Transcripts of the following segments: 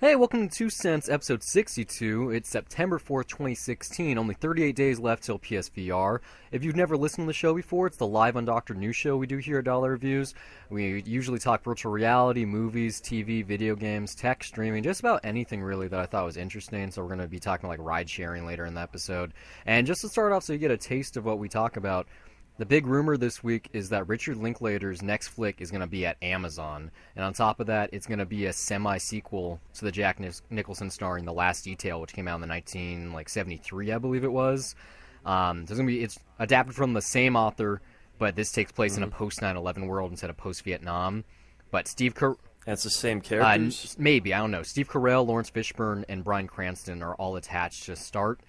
Hey, welcome to 2 Cents, episode 62. It's September 4th, 2016. Only 38 days left till PSVR. If you've never listened to the show before, it's the live Undoctored news show we do here at Dollar Reviews. We usually talk virtual reality, movies, TV, video games, tech, streaming, just about anything really that I thought was interesting. So we're going to be talking like ride sharing later in the episode. And just to start off so you get a taste of what we talk about, the big rumor this week is that Richard Linklater's next flick is going to be at Amazon, and on top of that, it's going to be a semi-sequel to the Jack Nicholson starring The Last Detail, which came out in the 1973, I believe it was. It's adapted from the same author, but this takes place in a post 9/11 world instead of post Vietnam. But And it's the same characters? maybe, I don't know. Steve Carell, Lawrence Fishburne, and Bryan Cranston are all attached to start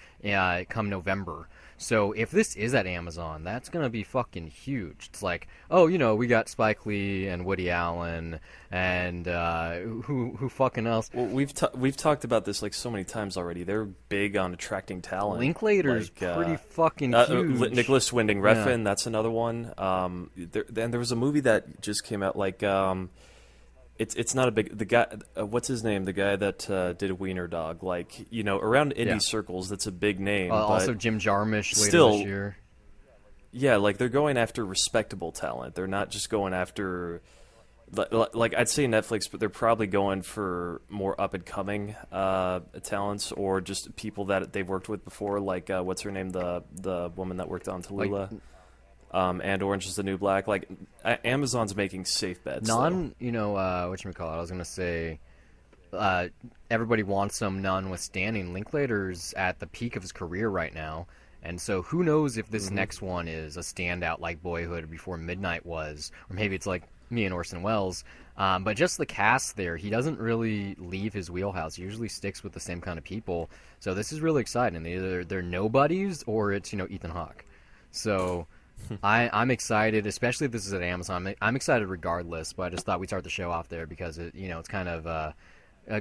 come November. So if this is at Amazon, that's going to be fucking huge. It's like, oh, we got Spike Lee and Woody Allen and who fucking else? Well, we've talked about this like so many times already. They're big on attracting talent. Linklater's pretty fucking huge. Nicholas Winding Refn, that's another one. There was a movie that just came out like... It's not a big... The guy... what's his name? The guy that did Wiener Dog. Like, around indie circles, that's a big name. Also Jim Jarmusch later still, this year. Yeah, like, they're going after respectable talent. They're not just going after... Like, I'd say Netflix, but they're probably going for more up-and-coming talents or just people that they've worked with before. Like, what's her name? The woman that worked on Tallulah. And Orange is the New Black. Like, Amazon's making safe bets. Whatchamacallit, I was going to say, everybody wants him, notwithstanding. Linklater's at the peak of his career right now, and so who knows if this next one is a standout like Boyhood or Before Midnight was, or maybe it's like me and Orson Welles. But just the cast there, he doesn't really leave his wheelhouse. He usually sticks with the same kind of people. So this is really exciting. Either they're nobodies or it's, Ethan Hawke. So... I'm excited, especially if this is at Amazon. I'm excited regardless, but I just thought we'd start the show off there because it's kind of a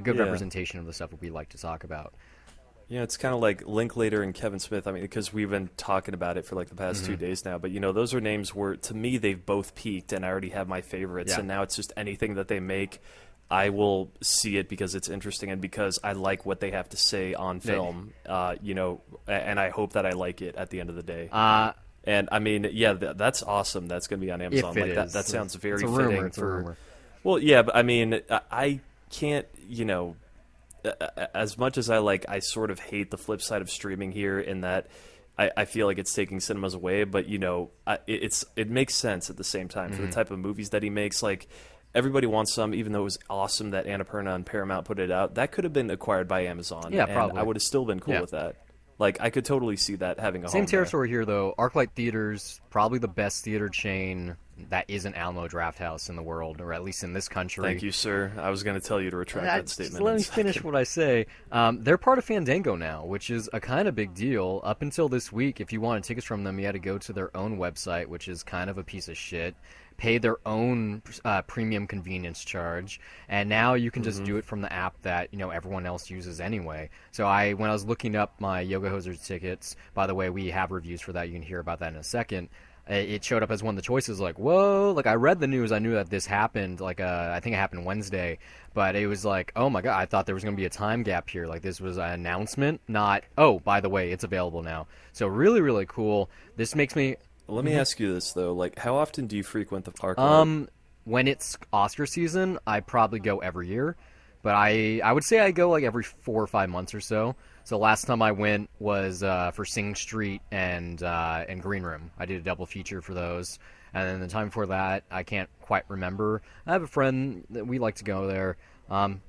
good representation of the stuff that we like to talk about. Yeah, it's kind of like Linklater and Kevin Smith. I mean, because we've been talking about it for like the past 2 days now. But those are names where, to me, they've both peaked, and I already have my favorites. Yeah. And now it's just anything that they make, I will see it because it's interesting and because I like what they have to say on film. And I hope that I like it at the end of the day. And I mean, yeah, that's awesome. That's going to be on Amazon. That sounds very fitting for. A rumor. Well, yeah, but I mean, I can't. As much as I sort of hate the flip side of streaming here in that I feel like it's taking cinemas away. But it makes sense at the same time for the type of movies that he makes. Like, everybody wants some, even though it was awesome that Annapurna and Paramount put it out. That could have been acquired by Amazon. Yeah, and probably. I would have still been cool with that. Like, I could totally see that having a Same home territory here, though. ArcLight Theaters, probably the best theater chain that isn't Alamo Drafthouse in the world, or at least in this country. Thank you, sir. I was going to tell you to retract that statement. Let me finish what I say. They're part of Fandango now, which is a kind of big deal. Up until this week, if you wanted tickets from them, you had to go to their own website, which is kind of a piece of shit. Pay their own premium convenience charge, and now you can just do it from the app that everyone else uses anyway. So when I was looking up my Yoga Hosers tickets, by the way, we have reviews for that. You can hear about that in a second. It showed up as one of the choices. Like, whoa! Like, I read the news, I knew that this happened. Like, I think it happened Wednesday, but it was like, oh my god! I thought there was going to be a time gap here. Like, this was an announcement, not by the way, it's available now. So really, really cool. This makes me. Let me ask you this, though. Like, how often do you frequent the park? When it's Oscar season, I probably go every year. But I would say I go, like, every 4 or 5 months or so. So last time I went was for Sing Street and Green Room. I did a double feature for those. And then the time before that, I can't quite remember. I have a friend that we like to go there.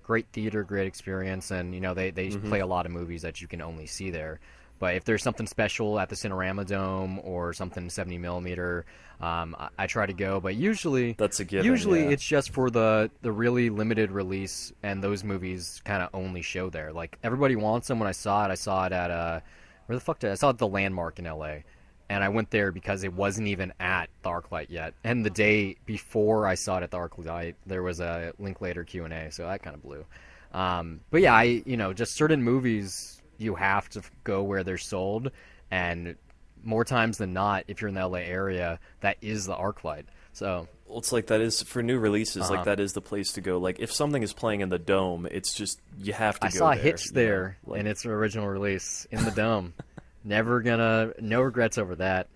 Great theater, great experience. And, they play a lot of movies that you can only see there. But if there's something special at the Cinerama Dome or something 70 millimeter, I try to go. But usually, that's a given. Usually, yeah. It's just for the really limited release, and those movies kind of only show there. Like, everybody wants them. When I saw it at where the fuck did I saw it at the Landmark in L.A. And I went there because it wasn't even at the ArcLight yet. And the day before I saw it at the ArcLight, there was a Linklater Q&A, so that kind of blew. But yeah, just certain movies. You have to go where they're sold, and more times than not, if you're in the LA area, that is the ArcLight. So Well, it's like that is for new releases. Like Uh-huh. that is the place to go. Like if something is playing in the Dome, it's just you have to I go saw there. Hitch you there know? Like, in its original release in the Dome. No regrets over that.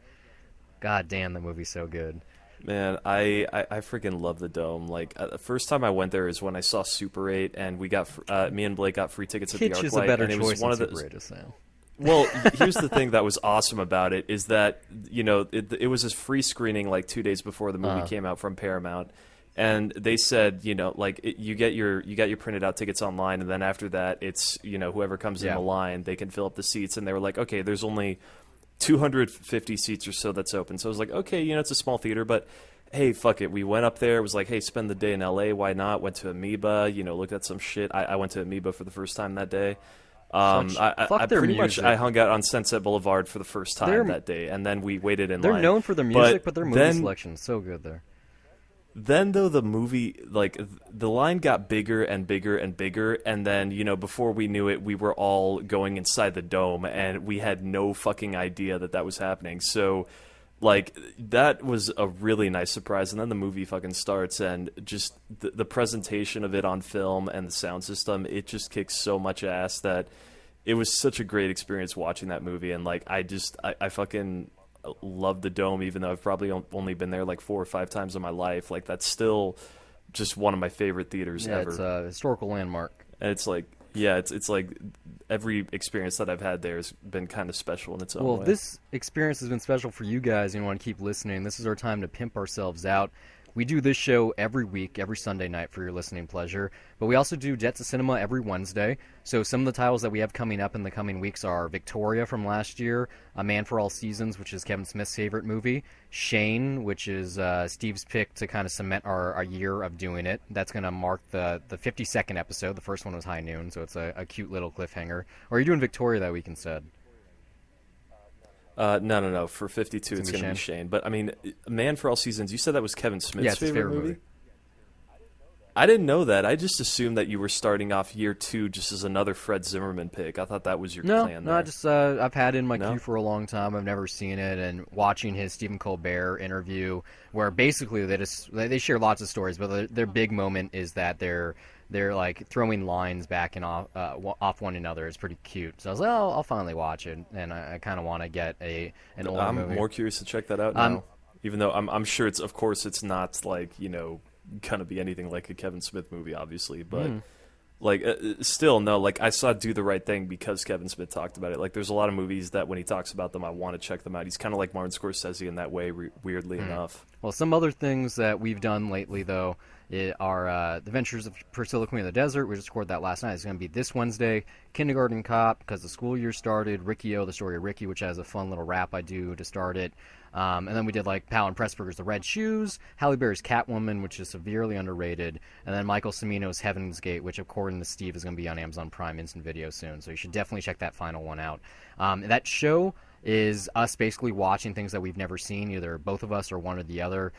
God damn, the movie's so good. man, I freaking love the Dome. Like the first time I went there is when I saw Super 8, and we got me and Blake got free tickets at the Hitch is a ArcLight, better and it was choice one than of Super those. 8, just saying. Well, here's the thing that was awesome about it is that it was a free screening like 2 days before the movie came out from Paramount, and they said like you get your printed out tickets online, and then after that it's whoever comes in Yeah. the line they can fill up the seats, and they were like, okay, there's only 250 seats or so that's open, so I was like, okay, it's a small theater, but hey, fuck it, we went up there. It was like, hey, spend the day in LA, why not? Went to Amoeba, looked at some shit. I went to Amoeba for the first time that day. Fuck I their pretty much music. I hung out on Sunset Boulevard for the first time They're- that day, and then we waited in They're line. known for their music, but their movie then, selection is so good there. Then though the movie, like the line got bigger and bigger and bigger, and then before we knew it, we were all going inside the Dome, and we had no fucking idea that was happening. So. Like, that was a really nice surprise, and then the movie fucking starts, and just the presentation of it on film and the sound system, it just kicks so much ass that it was such a great experience watching that movie, and, like, I fucking love the Dome, even though I've probably only been there, like, 4 or 5 times in my life. Like, that's still just one of my favorite theaters Yeah, ever. it's a historical landmark. And it's like, yeah, it's like every experience that I've had there has been kind of special in its own Well, way. if this experience has been special for you guys and you want to keep listening, this is our time to pimp ourselves out. We do this show every week, every Sunday night for your listening pleasure, but we also do Jets of Cinema every Wednesday. So some of the titles that we have coming up in the coming weeks are Victoria from last year, A Man for All Seasons, which is Kevin Smith's favorite movie, Shane, which is Steve's pick to kind of cement our year of doing it. That's going to mark the 52nd episode. The first one was High Noon, so it's a cute little cliffhanger. Or are you doing Victoria that week instead? No. For 52, it's going to be Shane. But, I mean, Man for All Seasons, you said that was Kevin Smith's Yeah, it's his favorite favorite movie? I didn't know that. I just assumed that you were starting off year 2 just as another Fred Zimmerman pick. I thought that was your plan there. No, just I've had it in my No? queue for a long time. I've never seen it, and watching his Stephen Colbert interview, where basically they share lots of stories, but their big moment is that they're like throwing lines back and off one another is pretty cute. So I was like, oh, I'll finally watch it, and I kind of want to get an older movie. I'm more curious to check that out now. Even though I'm sure of course it's not like, gonna be anything like a Kevin Smith movie, obviously, but like still no, like I saw Do the Right Thing because Kevin Smith talked about it. Like there's a lot of movies that when he talks about them, I want to check them out. He's kind of like Martin Scorsese in that way, weirdly enough. Well, some other things that we've done lately, though, are The Ventures of Priscilla, Queen of the Desert. We just recorded that last night. It's going to be this Wednesday. Kindergarten Cop, because the school year started. Ricky-O, The Story of Ricky, which has a fun little rap I do to start it. And then we did, like, Powell and Pressburger's The Red Shoes, Halle Berry's Catwoman, which is severely underrated, and then Michael Cimino's Heaven's Gate, which, according to Steve, is going to be on Amazon Prime Instant Video soon. So you should definitely check that final one out. That show is us basically watching things that we've never seen, either both of us or one or the other.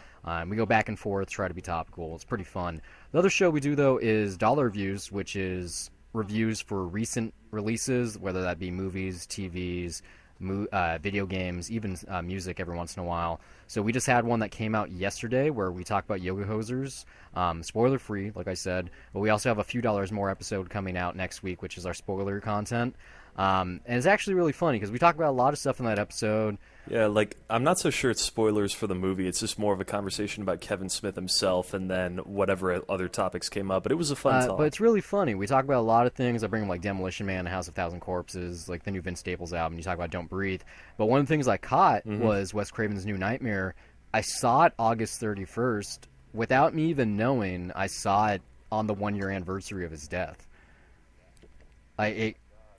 We go back and forth, try to be topical. It's pretty fun. The other show we do, though, is Dollar Reviews, which is reviews for recent releases, whether that be movies, TVs, video games, even music every once in a while. So we just had one that came out yesterday where we talk about Yoga Hosers. Spoiler free, like I said. But we also have a few dollars more episode coming out next week, which is our spoiler content. And it's actually really funny because we talk about a lot of stuff in that episode. Yeah, like I'm not so sure it's spoilers for the movie. It's just more of a conversation about Kevin Smith himself and then whatever other topics came up. But it was a fun talk. But it's really funny. We talk about a lot of things. I bring up like Demolition Man, House of Thousand Corpses, like the new Vince Staples album. You talk about Don't Breathe. But one of the things I caught was Wes Craven's New Nightmare. I saw it August 31st without me even knowing. I saw it on the 1-year anniversary of his death.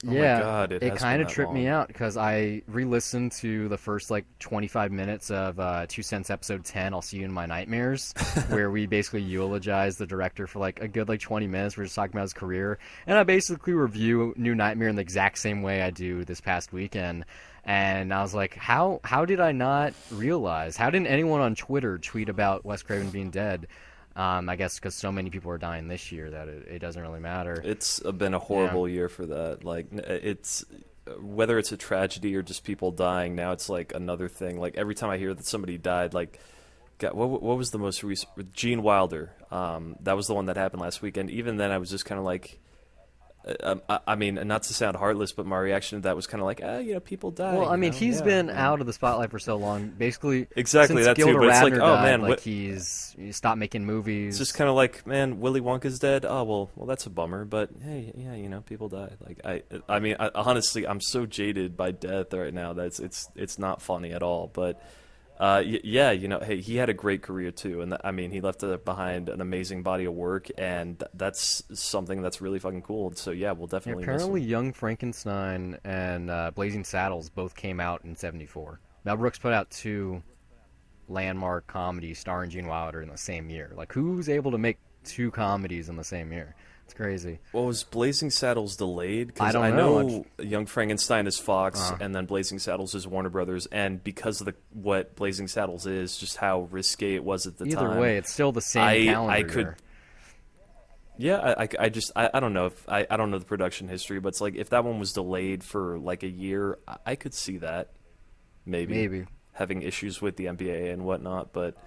Oh my God, it has kind been of that tripped me long. out because I re-listened to the first like 25 minutes of 2 Cents episode 10, I'll See You in My Nightmares, where we basically eulogize the director for like a good like 20 minutes. We're just talking about his career, and I basically review New Nightmare in the exact same way I do this past weekend. And I was like, how did I not realize? How didn't anyone on Twitter tweet about Wes Craven being dead? I guess because so many people are dying this year that it doesn't really matter. It's been a horrible year for that. Like, it's whether it's a tragedy or just people dying. Now it's like another thing. Like every time I hear that somebody died, like God, what was the most recent? With Gene Wilder. That was the one that happened last weekend. Even then, I was just kind of like, I mean, not to sound heartless, but my reaction to that was kind of like, people die. Well, I mean, he's yeah, been and out of the spotlight for so long. Basically, exactly since that Gilda too. But it's like, Radner oh died, man, he stopped making movies. it's just kind of like, man, Willy Wonka's dead. Oh well, that's a bummer. But hey, yeah, people die. Like I mean, honestly, I'm so jaded by death right now that it's not funny at all. But yeah, hey, he had a great career too, and I mean, he left behind an amazing body of work, and that's something that's really fucking cool. So yeah, we'll definitely. Apparently, miss him. Young Frankenstein and Blazing Saddles both came out in '74. Mel Brooks put out two landmark comedies starring Gene Wilder in the same year. Like, who's able to make two comedies in the same year? It's crazy. Well, was Blazing Saddles delayed? I Because don't I know. know Young Frankenstein is Fox, and then Blazing Saddles is Warner Brothers, and because of what Blazing Saddles is, just how risque it was at the time. Either way, it's still the same calendar I could. year. Yeah, I don't know if I don't know the production history, but it's like if that one was delayed for like a year, I could see that maybe having issues with the MPAA and whatnot. But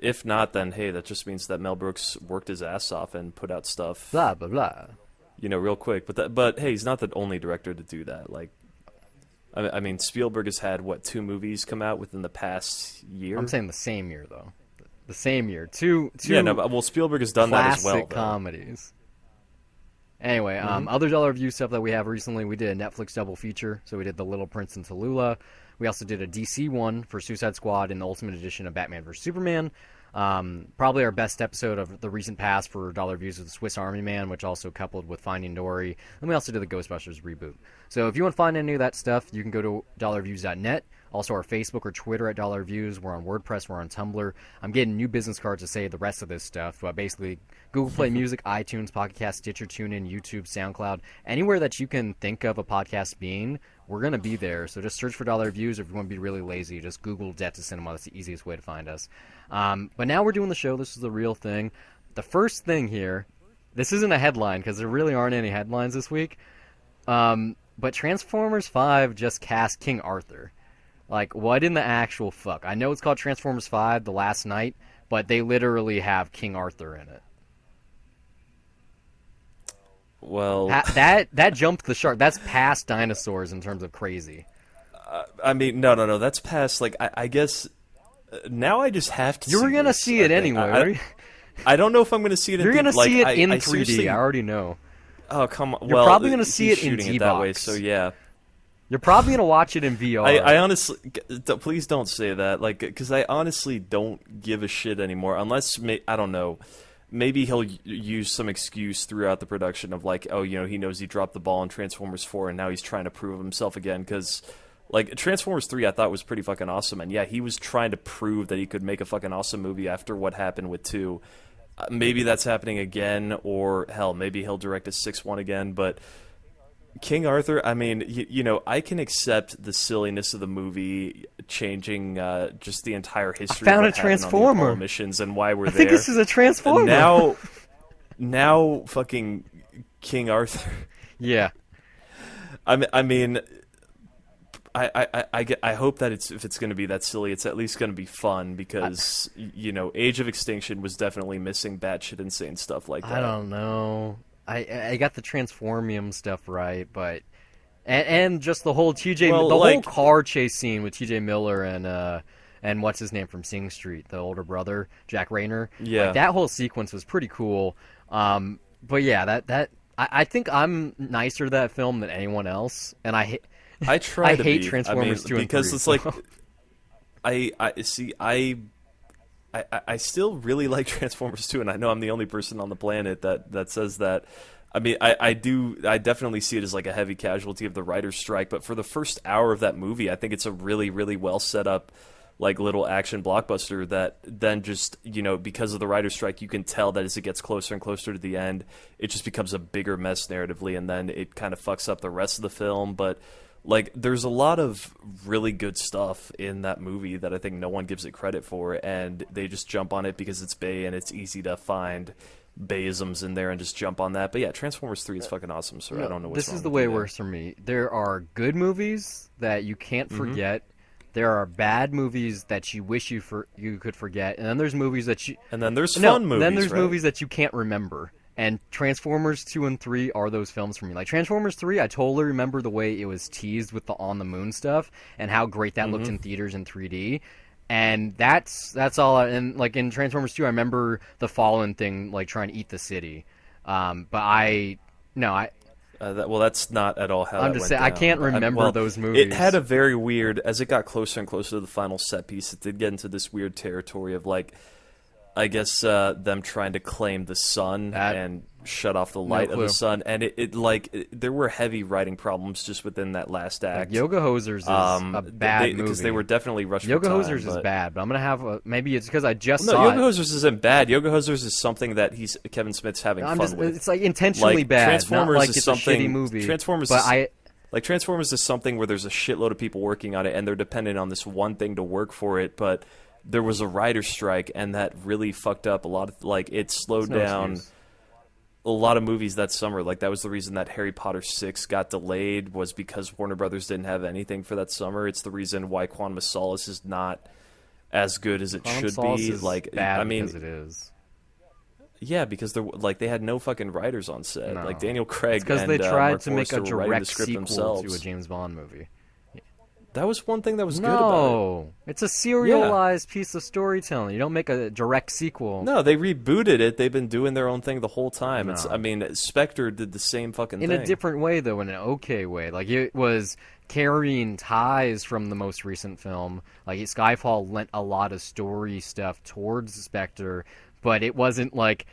if not, then hey, that just means that Mel Brooks worked his ass off and put out stuff, Blah blah blah. real quick. But hey, he's not the only director to do that. Like, I mean, Spielberg has had what 2 movies come out within the past year. I'm saying the same year though. The same year. Two. Yeah, no, but, well, Spielberg has done that as well. Classic comedies. Anyway, other dollar review stuff that we have recently, we did a Netflix double feature. So we did The Little Prince and Tallulah. We also did a DC one for Suicide Squad and the Ultimate Edition of Batman vs. Superman. Probably our best episode of the recent past for dollar reviews was the Swiss Army Man, which also coupled with Finding Dory. And we also did the Ghostbusters reboot. So if you want to find any of that stuff, you can go to dollarreviews.net. Also, our Facebook or Twitter at Dollar Reviews. We're on WordPress. We're on Tumblr. I'm getting new business cards to say the rest of this stuff. But basically, Google Play Music, iTunes, Pocket Cast, Stitcher, TuneIn, YouTube, SoundCloud, anywhere that you can think of a podcast being, we're going to be there. So just search for Dollar Reviews. Or if you want to be really lazy, just Google Debt to Cinema. That's the easiest way to find us. But now we're doing the show. This is the real thing. The first thing here, this isn't a headline because there really aren't any headlines this week. But Transformers 5 just cast King Arthur. Like, what in the actual fuck? I know it's called Transformers 5, The Last Night, but they literally have King Arthur in it. Well, that jumped the shark. That's past dinosaurs in terms of crazy. I mean, no. That's past. Like, I guess now I just have to. You were gonna see it anyway, right? I don't know if I'm gonna see it. You're gonna see it in 3D. Seriously, I already know. Oh come on! You're probably gonna see it in shooting it that way. D-Box. So yeah. You're probably gonna watch it in VR. I honestly, please don't say that, like, because I honestly don't give a shit anymore. Unless I don't know, maybe he'll use some excuse throughout the production of like, oh, he knows he dropped the ball in Transformers 4, and now he's trying to prove himself again. Because like Transformers 3, I thought was pretty fucking awesome, and yeah, he was trying to prove that he could make a fucking awesome movie after what happened with 2. Maybe that's happening again, or hell, maybe he'll direct a 6-1 again, but. King Arthur, I mean, I can accept the silliness of the movie changing just the entire history I found of what a happened on the Transformer. Apollo missions and why we're I there. think this is a Transformer. Now fucking King Arthur. Yeah. I mean, I hope that if it's going to be that silly, it's at least going to be fun because, Age of Extinction was definitely missing batshit insane stuff like that. I don't know. I got the Transformium stuff right, but and just the whole whole car chase scene with T.J. Miller and what's his name from Sing Street, the older brother, Jack Rayner. Yeah, like, that whole sequence was pretty cool. But yeah, I think I'm nicer to that film than anyone else, and I hate Transformers 2 and 3 because it's like I still really like Transformers 2, and I know I'm the only person on the planet that says that. I mean, I definitely see it as like a heavy casualty of the writer's strike, but for the first hour of that movie, I think it's a really, really well set up, like, little action blockbuster that then just, because of the writer's strike, you can tell that as it gets closer and closer to the end, it just becomes a bigger mess narratively, and then it kind of fucks up the rest of the film, but... Like, there's a lot of really good stuff in that movie that I think no one gives it credit for, and they just jump on it because it's Bay and it's easy to find Bayisms in there and just jump on that. But yeah, Transformers 3 is fucking awesome, so I don't know what's This wrong is the with way you it works for me. There are good movies that you can't forget. There are bad movies that you wish you could forget, and then there's movies that you And then there's fun movies. Then there's right? movies that you can't remember. And Transformers 2 and 3 are those films for me. Like Transformers 3, I totally remember the way it was teased with the on the moon stuff and how great that looked in theaters in 3D. And that's all. And like in Transformers 2, I remember the Fallen thing, like trying to eat the city. But Well, that's not at all how I'm that just went saying I down. can't remember those movies. It had a very weird, as it got closer and closer to the final set piece, it did get into this weird territory of like, I guess them trying to claim the sun and shut off the light of the sun, and there were heavy writing problems just within that last act. Like Yoga Hosers is a bad movie because they were definitely rushed. Yoga for time, Hosers is bad, but I'm gonna have maybe it's because I just no, saw Yoga it. Hosers isn't bad. Yoga Hosers is something that Kevin Smith's having fun with. It's like intentionally bad. Transformers not like is it's something. a shitty movie. Transformers is something where there's a shitload of people working on it, and they're dependent on this one thing to work for it, but there was a writer's strike, and that really fucked up a lot of, like, it slowed down a lot of movies that summer. Like, that was the reason that Harry Potter 6 got delayed, was because Warner Brothers didn't have anything for that summer. It's the reason why Quantum of Solace is not as good as it should be. Like, bad I mean, because it is. Yeah, because they had no fucking writers on set. No. Like Daniel Craig because and they tried Mark to make a Forster were writing the direct script sequel themselves. to a James Bond movie. That was one thing that was good about No, it's a serialized piece of storytelling. You don't make a direct sequel. it. No, they rebooted it. They've been doing their own thing the whole time. No. I mean, Spectre did the same fucking in thing. a different way, though, in an okay way. Like, it was carrying ties from the most recent film. Like, Skyfall lent a lot of story stuff towards Spectre, but it wasn't like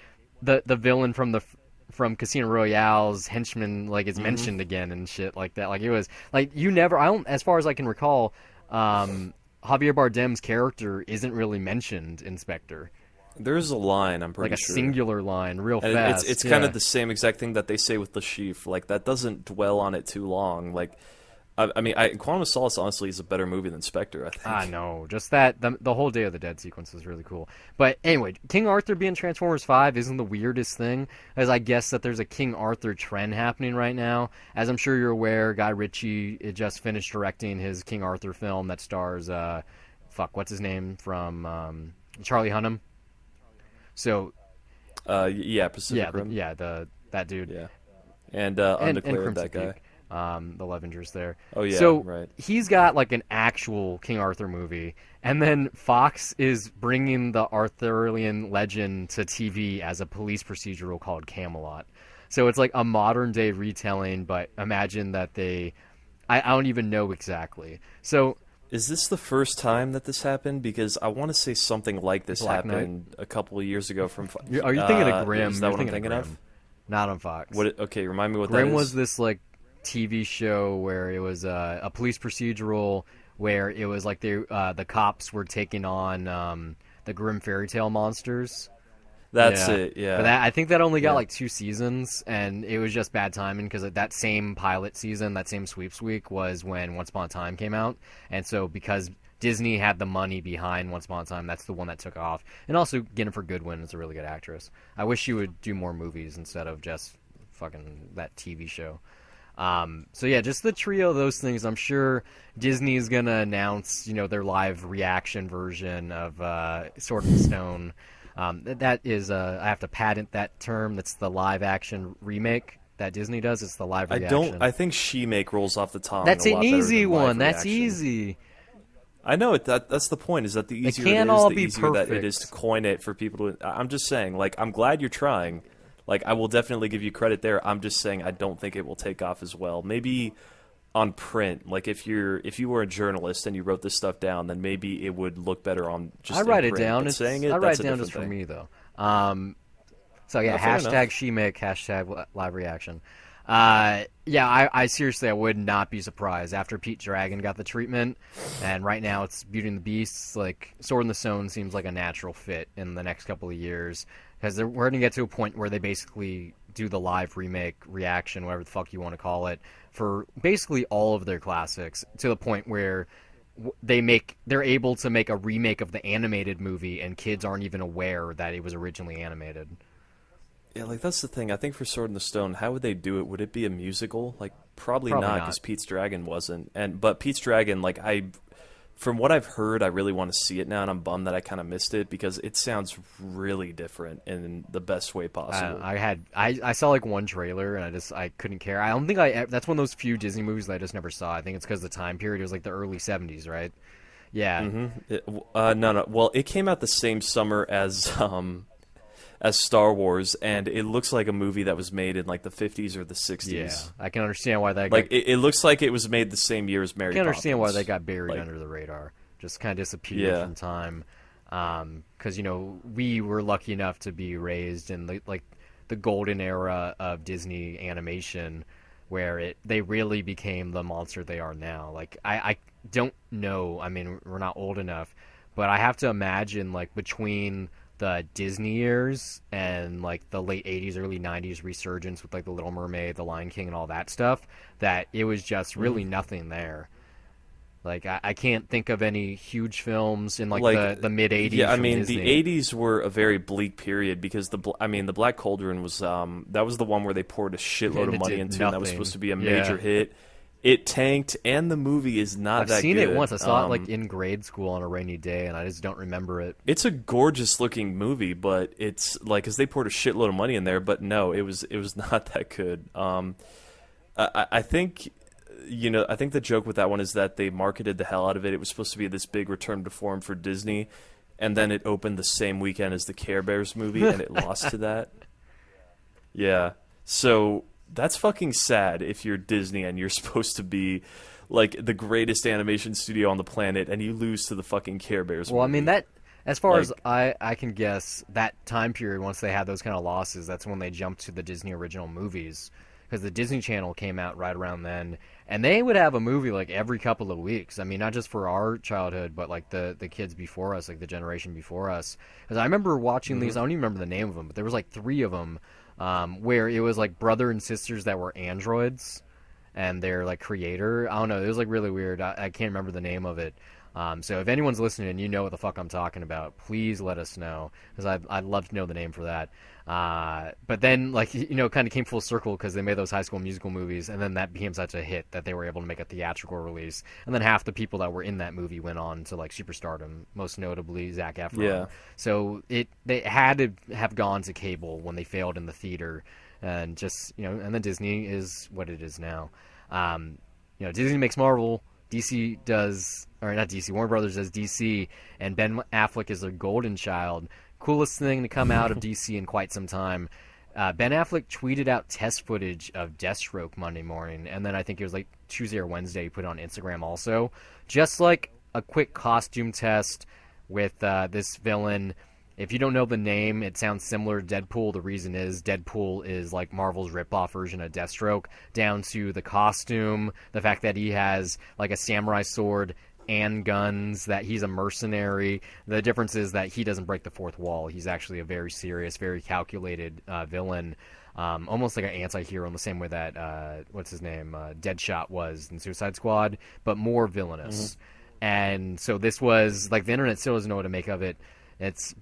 the villain from Casino Royale's henchman, like, is mentioned again and shit like that. Like, it was like as far as I can recall, Javier Bardem's character isn't really mentioned in Spectre. There's a line, I'm pretty like a sure. singular line, real And fast. It's kind of the same exact thing that they say with Le Chiffre. Like, that doesn't dwell on it too long. Like, I mean, Quantum of Solace honestly is a better movie than Spectre, I think. I know. Just that the whole Day of the Dead sequence is really cool. But anyway, King Arthur being Transformers 5 isn't the weirdest thing, as I guess that there's a King Arthur trend happening right now. As I'm sure you're aware, Guy Ritchie just finished directing his King Arthur film that stars what's his name from Charlie Hunnam. So Pacific Rim. That dude. Yeah. And Undeclared, and that guy. Peak. The Levengers there. Oh, yeah, so right. He's got like an actual King Arthur movie, and then Fox is bringing the Arthurian legend to TV as a police procedural called Camelot. So it's like a modern day retelling, but imagine that I don't even know exactly. So is this the first time that this happened? Because I want to say something like this Black happened a couple of years ago from. Are you thinking of Grimm? Is that what I'm You're thinking Grimm. of? Not on Fox. Okay, remind me what Grimm that is. was this like TV show where it was a police procedural where it was like the cops were taking on the Grimm fairy tale monsters. That's it, yeah. But I think that only got like 2 seasons, and it was just bad timing because that same pilot season, that same sweeps week, was when Once Upon a Time came out. And so because Disney had the money behind Once Upon a Time, that's the one that took off. And also, Jennifer Goodwin is a really good actress. I wish she would do more movies instead of just fucking that TV show. So yeah, just the trio of those things. I'm sure Disney's gonna announce, their live reaction version of Sword in the Stone. That is, I have to patent that term. That's the live action remake that Disney does. It's the live reaction. I think She-Make rolls off the tongue. That's a lot an better easy than live one. That's reaction. easy. I know it. That's the point. Is that the easier can't it is, all the be easier that it perfect. is to coin it for people to. I'm just saying. Like, I'm glad you're trying. Like, I will definitely give you credit there. I'm just saying I don't think it will take off as well. Maybe on print, like if you were a journalist and you wrote this stuff down, then maybe it would look better on just. I write in it print. down. But saying it, I that's write it a down different just for thing. me though. So yeah, Fair hashtag enough. she make hashtag live reaction. I seriously, I would not be surprised after Pete Dragon got the treatment, and right now it's Beauty and the Beast. Like Sword in the Stone seems like a natural fit in the next couple of years because we're going to get to a point where they basically do the live remake reaction, whatever the fuck you want to call it, for basically all of their classics to the point where they're able to make a remake of the animated movie and kids aren't even aware that it was originally animated. Yeah, like that's the thing. I think for Sword in the Stone, how would they do it? Would it be a musical? Like probably not, because Pete's Dragon wasn't. But Pete's Dragon, like from what I've heard, I really want to see it now, and I'm bummed that I kind of missed it because it sounds really different in the best way possible. I saw like one trailer and I couldn't care. I don't think that's one of those few Disney movies that I just never saw. I think it's because the time period, it was like the early 70s, right? Yeah. No. Well, it came out the same summer as Star Wars, and it looks like a movie that was made in like the 50s or the 60s. Yeah, I can understand why that like it looks like it was made the same year as Mary Poppins. I can understand why they got buried under the radar, just kind of disappeared from time. Because we were lucky enough to be raised in the golden era of Disney animation, where they really became the monster they are now. Like I don't know. I mean, we're not old enough, but I have to imagine like between the Disney years and like the late 80s, early 90s resurgence with like the Little Mermaid, the Lion King, and all that stuff, that it was just really nothing there. Like I can't think of any huge films in like the mid 80s. Yeah, I mean Disney. The 80s were a very bleak period because the Black Cauldron was that was the one where they poured a shitload of money into, and that was supposed to be a major hit. It tanked, and the movie is not that good. I've seen it once. I saw it like in grade school on a rainy day, and I just don't remember it. It's a gorgeous-looking movie, but it's like because they poured a shitload of money in there. But no, it was not that good. I think I think the joke with that one is that they marketed the hell out of it. It was supposed to be this big return to form for Disney, and then it opened the same weekend as the Care Bears movie, and it lost to that. Yeah, so. That's fucking sad if you're Disney and you're supposed to be like the greatest animation studio on the planet and you lose to the fucking Care Bears movie. Well, I mean, that as far as I can guess, that time period, once they had those kind of losses, that's when they jumped to the Disney original movies. Because the Disney Channel came out right around then, and they would have a movie like every couple of weeks. I mean, not just for our childhood, but like the kids before us, like the generation before us. Because I remember watching these, I don't even remember the name of them, but there was like 3 of them. Where it was like brother and sisters that were androids and their like creator. I don't know. It was like really weird. I can't remember the name of it. So if anyone's listening and you know what the fuck I'm talking about, please let us know, because I'd love to know the name for that. But then, like, kind of came full circle because they made those High School Musical movies, and then that became such a hit that they were able to make a theatrical release. And then half the people that were in that movie went on to like superstardom, most notably Zac Efron. Yeah. So they had to have gone to cable when they failed in the theater, and just and then Disney is what it is now. Disney makes Marvel. DC does, or not DC, Warner Brothers does DC, and Ben Affleck is their golden child. Coolest thing to come out of DC in quite some time. Ben Affleck tweeted out test footage of Deathstroke Monday morning, and then I think it was like Tuesday or Wednesday he put it on Instagram also. Just like a quick costume test with this villain. If you don't know the name, it sounds similar to Deadpool. The reason is Deadpool is like Marvel's ripoff version of Deathstroke, down to the costume, the fact that he has like a samurai sword and guns, that he's a mercenary. The difference is that he doesn't break the fourth wall. He's actually a very serious, very calculated villain, almost like an anti-hero in the same way that, what's his name, Deadshot was in Suicide Squad, but more villainous. And so this was, like, the internet still doesn't know what to make of it.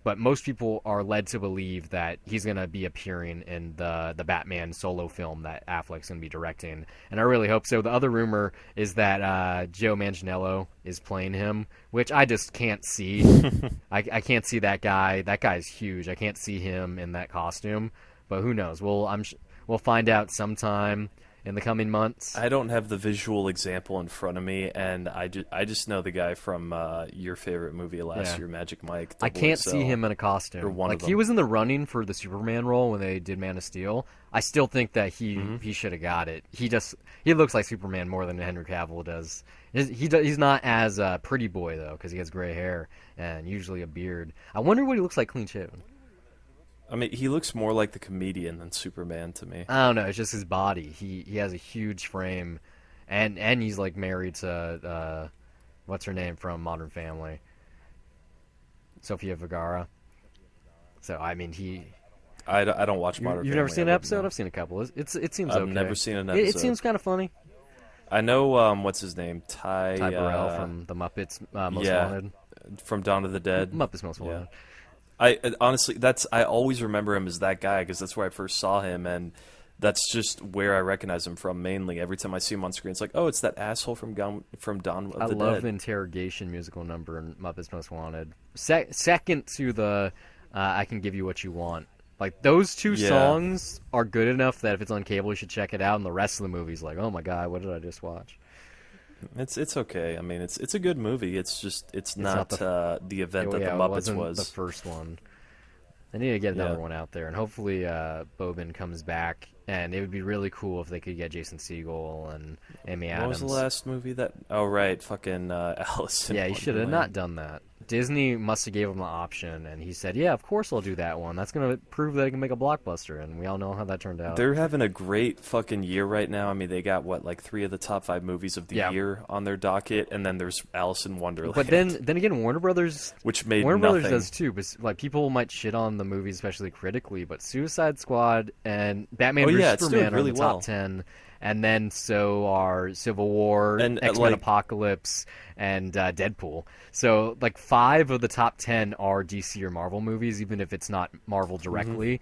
But most people are led to believe that he's going to be appearing in the Batman solo film that Affleck's going to be directing, and I really hope so. The other rumor is that Joe Manganiello is playing him, which I just can't see. I can't see that guy. That guy's huge. I can't see him in that costume, but who knows? We'll find out sometime in the coming months. I don't have the visual example in front of me, and I just know the guy from your favorite movie last year, Magic Mike. I can't see him in a costume. Like, he was in the running for the Superman role when they did Man of Steel. I still think that he should have got it. He looks like Superman more than Henry Cavill does. He's not as pretty boy though, because he has gray hair and usually a beard. I wonder what he looks like clean shaven. I mean, he looks more like the comedian than Superman to me. I don't know. It's just his body. He has a huge frame, and he's like married to what's her name from Modern Family, Sofia Vergara. So I mean, I don't watch Modern Family. You've never seen an episode? No. I've seen a couple. It seems okay. I've never seen an episode. It seems kind of funny. I know what's his name, Ty Burrell from the Muppets Most Wanted, from Dawn of the Dead. Muppets Most Wanted. I honestly, I always remember him as that guy because that's where I first saw him, and That's just where I recognize him from mainly. Every time I see him on screen, it's like, oh, it's that asshole from Dawn of I the love the Dead. interrogation musical number in Muppets Most Wanted. Second to the I Can Give You What You Want. Like, those two Yeah, songs are good enough that if it's on cable, you should check it out, and the rest of the movie's like, oh my god, what did I just watch? it's okay. I mean, it's a good movie. It's It's not not the event that the it Muppets wasn't the was. first one. They need to get another Yeah. one out there, and hopefully Bobin comes back, and it would be really cool if they could get Jason Segel and Amy What was Adams. the last movie that? Oh right, fucking Alice in Yeah, he should have Wonderland. not done that. Disney must have gave him the option, and he said, "Yeah, of course I'll do that one. That's gonna prove that I can make a blockbuster." And we all know how that turned out. They're having a great fucking year right now. I mean, they got what, like three of the top five movies of the Yeah, year on their docket, and then there's Alice in but Wonderland, then again, Warner Brothers, which made Warner nothing. Brothers does too. But like people might shit on the movies, especially critically. But Suicide Squad and Batman Oh vs yeah, it's doing Superman are really in the top well. 10, and then so are Civil War, And X-Men like, Apocalypse, and Deadpool. So like 5 of the top 10 are DC or Marvel movies, even if it's not Marvel directly,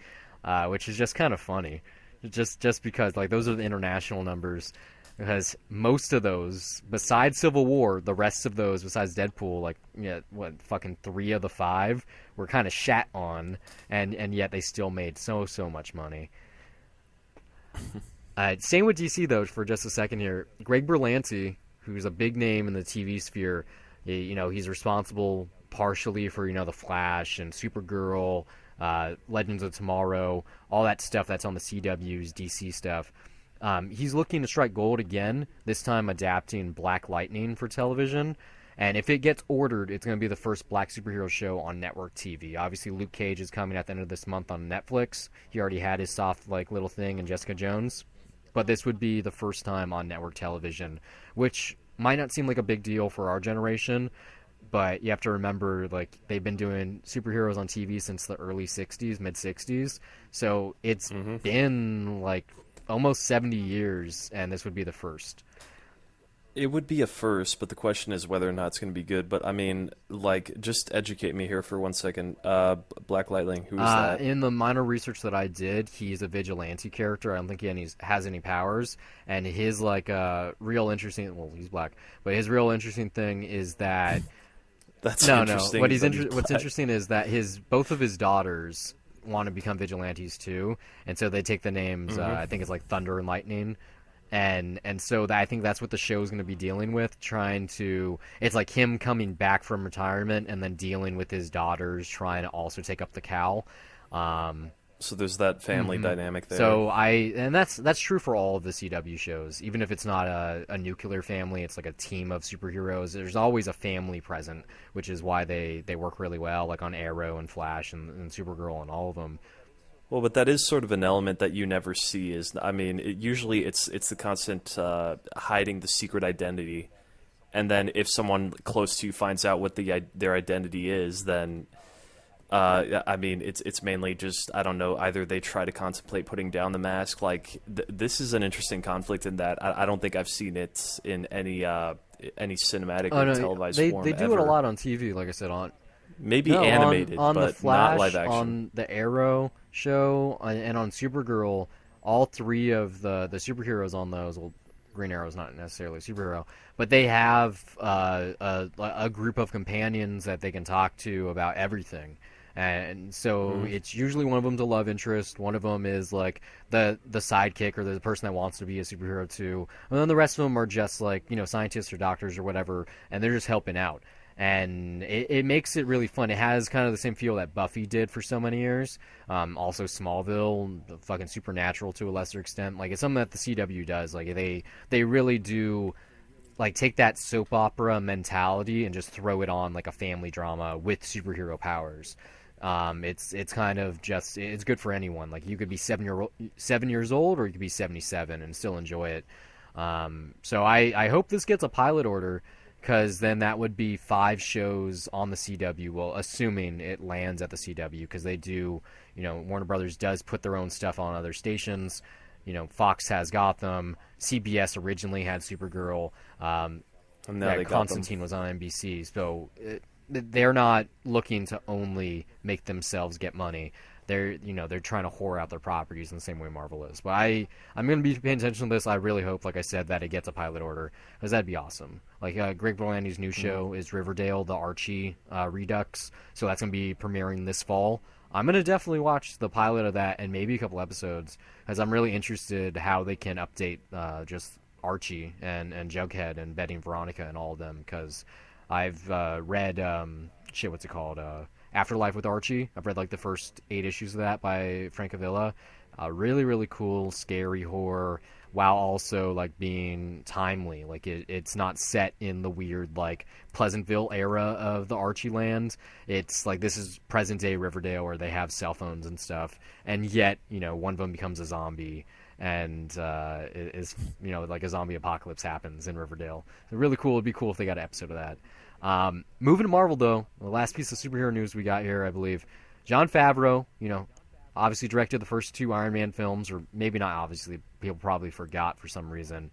which is just kind of funny. Just because like those are the international numbers. Because most of those, besides Civil War, the rest of those, besides Deadpool, like yeah, what fucking 3 of the 5 were kind of shat on, and yet they still made so much money. Same with DC though. For just a second here, Greg Berlanti, who's a big name in the TV sphere, he's responsible partially for the Flash and Supergirl, Legends of Tomorrow, all that stuff that's on the CW's DC stuff. He's looking to strike gold again, this time adapting Black Lightning for television. And if it gets ordered, it's going to be the first black superhero show on network TV. Obviously, Luke Cage is coming at the end of this month on Netflix. He already had his soft little thing in Jessica Jones. But this would be the first time on network television, which might not seem like a big deal for our generation, but you have to remember, like, they've been doing superheroes on TV since the early 60s, mid 60s. So it's been like almost 70 years, and this would be the first. it would be a first, but the question is whether or not it's going to be good. But I mean, like, just educate me here for 1 second. Black Lightning, who is that? In the minor research that I did, he's a vigilante character. I don't think has any powers. And his real interesting, well, he's black, but his real interesting thing is that That's no. interesting. What's interesting is that both of his daughters want to become vigilantes too, and so they take the names. I think it's like Thunder and Lightning. And so I think that's what the show is going to be dealing with, it's like him coming back from retirement and then dealing with his daughters trying to also take up the cowl. So there's that family dynamic there. So that's true for all of the CW shows. Even if it's not a nuclear family, it's like a team of superheroes. There's always a family present, which is why they work really well, like on Arrow and Flash and Supergirl and all of them. Well, but that is sort of an element that you never see. I mean, usually it's the constant hiding the secret identity, and then if someone close to you finds out what their identity is, then I mean, it's mainly just, I don't know. Either they try to contemplate putting down the mask. Like this is an interesting conflict in that I don't think I've seen it in any cinematic or televised form. They do ever. it a lot on TV. Like I said, Maybe animated, on but the Flash, not live action. on the Arrow show, and on Supergirl. All 3 of the superheroes on those. Well, Green Arrow's not necessarily a superhero, but they have a group of companions that they can talk to about everything. And so it's usually one of them's a love interest, one of them is like the sidekick or the person that wants to be a superhero too, and then the rest of them are just like scientists or doctors or whatever, and they're just helping out. And it makes it really fun. It has kind of the same feel that Buffy did for so many years. Also Smallville, fucking Supernatural to a lesser extent. Like, it's something that the CW does. Like, they really do, like, take that soap opera mentality and just throw it on like a family drama with superhero powers. It's kind of just, it's good for anyone. Like, you could be 7 years old, or you could be 77 and still enjoy it. So I hope this gets a pilot order, because then that would be 5 shows on the CW. Well, assuming it lands at the CW, because they do, Warner Brothers does put their own stuff on other stations. Fox has Gotham. CBS originally had Supergirl. And now they got Constantine was on NBC. So they're not looking to only make themselves get money. they're trying to whore out their properties in the same way Marvel is. But I'm going to be paying attention to this. I really hope, like I said, that it gets a pilot order, because that'd be awesome. Like Greg Berlanti's new show is Riverdale, the Archie Redux, so that's going to be premiering this fall. I'm going to definitely watch the pilot of that and maybe a couple episodes, because I'm really interested how they can update just Archie and Jughead and Betty and Veronica and all of them, because I've read what's it called? Afterlife with Archie. I've read like the first 8 issues of that by Francavilla. Really, really cool, scary horror, while also like being timely. Like it's not set in the weird like Pleasantville era of the Archie land. It's like this is present day Riverdale, where they have cell phones and stuff, and yet one of them becomes a zombie. And is like a zombie apocalypse happens in Riverdale. So really cool. It'd be cool if they got an episode of that. Moving to Marvel, though, the last piece of superhero news we got here, I believe, Jon Favreau, obviously directed the first 2 Iron Man films, or maybe not obviously, people probably forgot for some reason.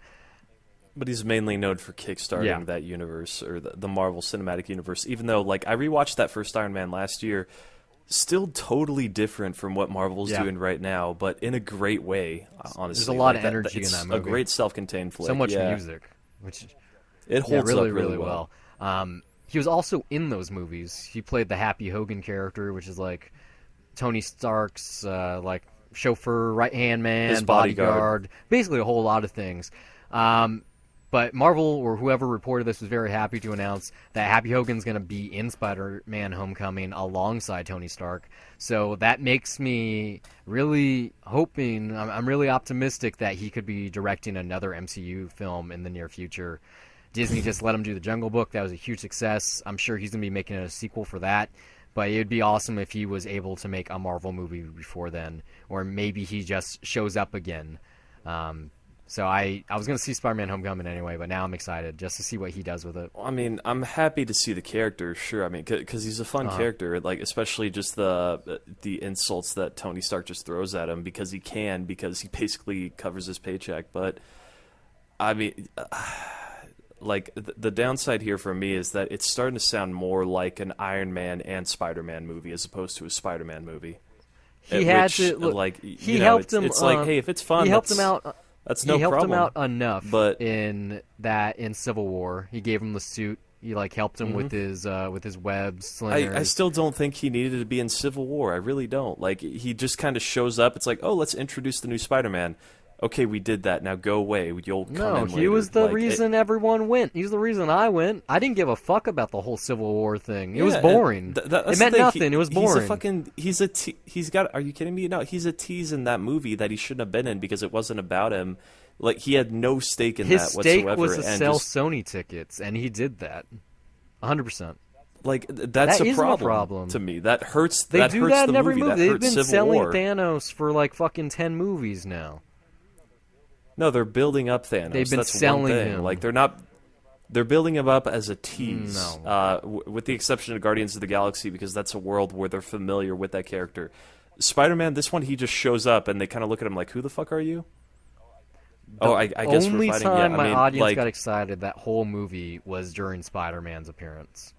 But he's mainly known for kickstarting that universe, or the Marvel Cinematic Universe, even though, like, I rewatched that first Iron Man last year, still totally different from what Marvel's doing right now, but in a great way, honestly. There's a lot of energy in that movie. It's a great self-contained flick. So much music, which it holds really, up really well. He was also in those movies. He played the Happy Hogan character, which is like Tony Stark's like chauffeur, right-hand man, his bodyguard. Basically a whole lot of things. But Marvel, or whoever reported this, was very happy to announce that Happy Hogan's going to be in Spider-Man Homecoming alongside Tony Stark. So that makes me really hoping, I'm really optimistic that he could be directing another MCU film in the near future. Disney just let him do The Jungle Book. That was a huge success. I'm sure he's going to be making a sequel for that. But it would be awesome if he was able to make a Marvel movie before then. Or maybe he just shows up again. So I was going to see Spider-Man Homecoming anyway, but now I'm excited just to see what he does with it. I mean, I'm happy to see the character, sure. I mean, because he's a fun character, like especially just the insults that Tony Stark just throws at him because he basically covers his paycheck. But I mean, like the downside here for me is that it's starting to sound more like an Iron Man and Spider-Man movie as opposed to a Spider-Man movie. He had to look, like he helped him. It's like, hey, if it's fun, he helped him out. That's no problem. He helped him out enough, but in Civil War, he gave him the suit. He like helped him with his web slingers. I still don't think he needed to be in Civil War. I really don't. Like he just kind of shows up. It's like, oh, let's introduce the new Spider-Man. Okay, we did that. Now go away. You'll come in later. No, he was the reason everyone went. He's the reason I went. I didn't give a fuck about the whole Civil War thing. It was boring. It meant nothing. It was boring. Are you kidding me? No, he's a tease in that movie that he shouldn't have been in because it wasn't about him. Like, he had no stake in that whatsoever. His stake was to sell Sony tickets, and he did that. 100%. Like, that's a problem to me. That hurts. They do that in every movie. They've been Civil selling War. Thanos for like fucking 10 movies now. No, they're building up Thanos. They've been That's selling one thing. him. Like, they're not. They're building him up as a tease. No. With the exception of Guardians of the Galaxy, because that's a world where they're familiar with that character. Spider-Man, this one, he just shows up, and they kind of look at him like, "Who the fuck are you?" I guess only we're fighting. time my audience like, got excited that whole movie was during Spider-Man's appearance.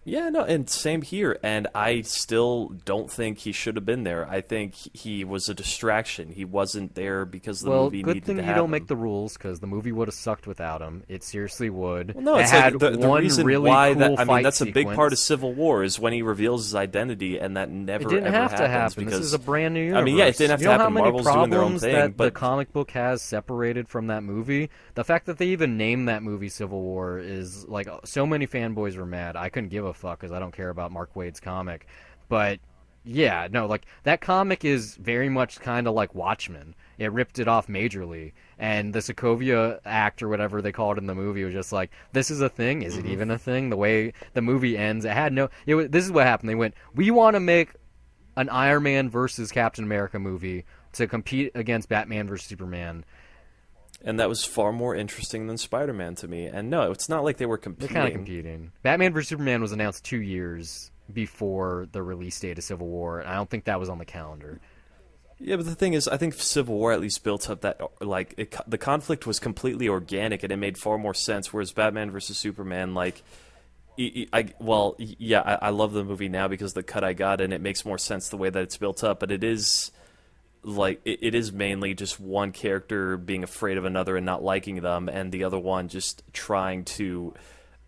Yeah, no, and same here. And I still don't think he should have been there. I think he was a distraction. He wasn't there because the movie needed to have him. Well, good thing you don't make the rules, because the movie would have sucked without him. It seriously would. Well, no, it's had like the one reason really why cool that. I mean, that's a big sequence. part of Civil War is when he reveals his identity, and that never. It didn't ever have to happen. Because, this is a brand new universe. I mean, yeah, it didn't have to happen. How many Marvel's doing their own problems thing, that but the comic book has separated from that movie? The fact that they even named that movie Civil War is like so many fanboys were mad. I couldn't give a fuck because I don't care about Mark Waid's comic. But yeah, no, like that comic is very much kind of like Watchmen. It ripped it off majorly, and the Sokovia Act or whatever they called it in the movie was just like, this is a thing. Is it even a thing? The way the movie ends, this is what happened. They went, we want to make an Iron Man versus Captain America movie to compete against Batman versus Superman. And that was far more interesting than Spider-Man to me. And no, it's not like they were competing. They're kind of competing. Batman vs. Superman was announced 2 years before the release date of Civil War, and I don't think that was on the calendar. Yeah, but the thing is, I think Civil War at least built up that, like, the conflict was completely organic, and it made far more sense, whereas Batman vs. Superman, like, I love the movie now because the cut I got, and it makes more sense the way that it's built up. But it is like it is mainly just one character being afraid of another and not liking them, and the other one just trying to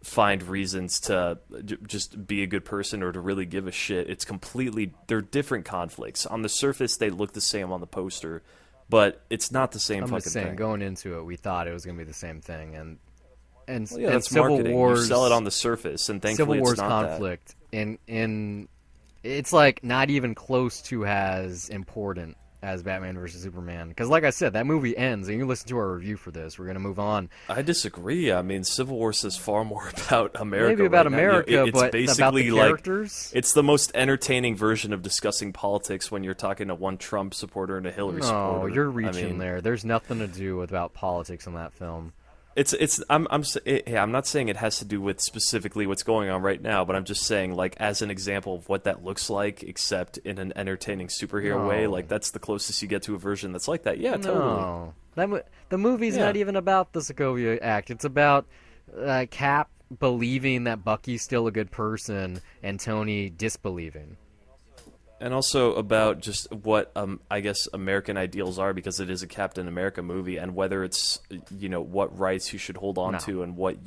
find reasons to just be a good person or to really give a shit. It's completely, they're different conflicts. On the surface, they look the same on the poster, but it's not the same I'm fucking just saying, thing. going into it, we thought it was going to be the same thing, and Well, yeah, and that's Civil marketing. Wars, You sell it on the surface, and thankfully Civil War's it's not conflict in it's like not even close to as important as Batman versus Superman. Because like I said, that movie ends, and you listen to our review for this. We're going to move on. that. I disagree. I mean, Civil War says far more about America. Maybe about right now. America, It's but basically about the characters? it's the most entertaining version of discussing politics when you're talking to one Trump supporter and a Hillary supporter. No, you're reaching I mean, there. There's nothing to do about politics in that film. I'm not saying it has to do with specifically what's going on right now, but I'm just saying, like, as an example of what that looks like, except in an entertaining superhero way. Like, that's the closest you get to a version that's like that. Yeah, totally. No, the movie's not even about the Sokovia Act. It's about Cap believing that Bucky's still a good person and Tony disbelieving. And also about just what I guess American ideals are, because it is a Captain America movie, and whether it's what rights you should hold on to and what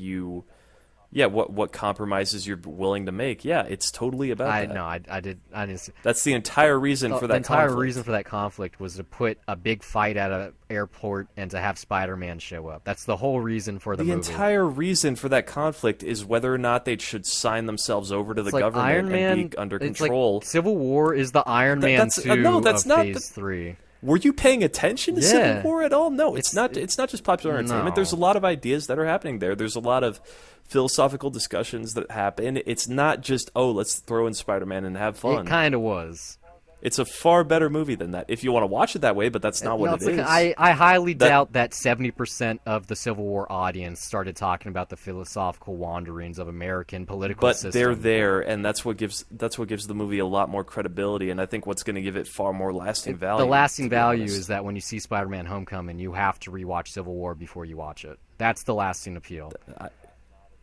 what compromises you're willing to make. Yeah, it's totally about that. No, I didn't. That's the entire reason for that. The entire conflict. reason for that conflict was to put a big fight at an airport and to have Spider-Man show up. That's the whole reason for the movie. The entire reason for that conflict is whether or not they should sign themselves over to the government Iron Man, and be under it's control. Like Civil War is the Iron Man 2 of Phase 3. Were you paying attention to Civil War at all? No, it's not. It's not just popular entertainment. No. There's a lot of ideas that are happening there. There's a lot of philosophical discussions that happen. It's not just, let's throw in Spider-Man and have fun. It kind of was. It's a far better movie than that, if you want to watch it that way, but that's not what it is. I highly doubt that 70% of the Civil War audience started talking about the philosophical wanderings of American political system. But they're there, and that's what gives the movie a lot more credibility, and I think what's going to give it far more lasting value. The lasting value is that when you see Spider-Man Homecoming, you have to rewatch Civil War before you watch it. That's the lasting appeal.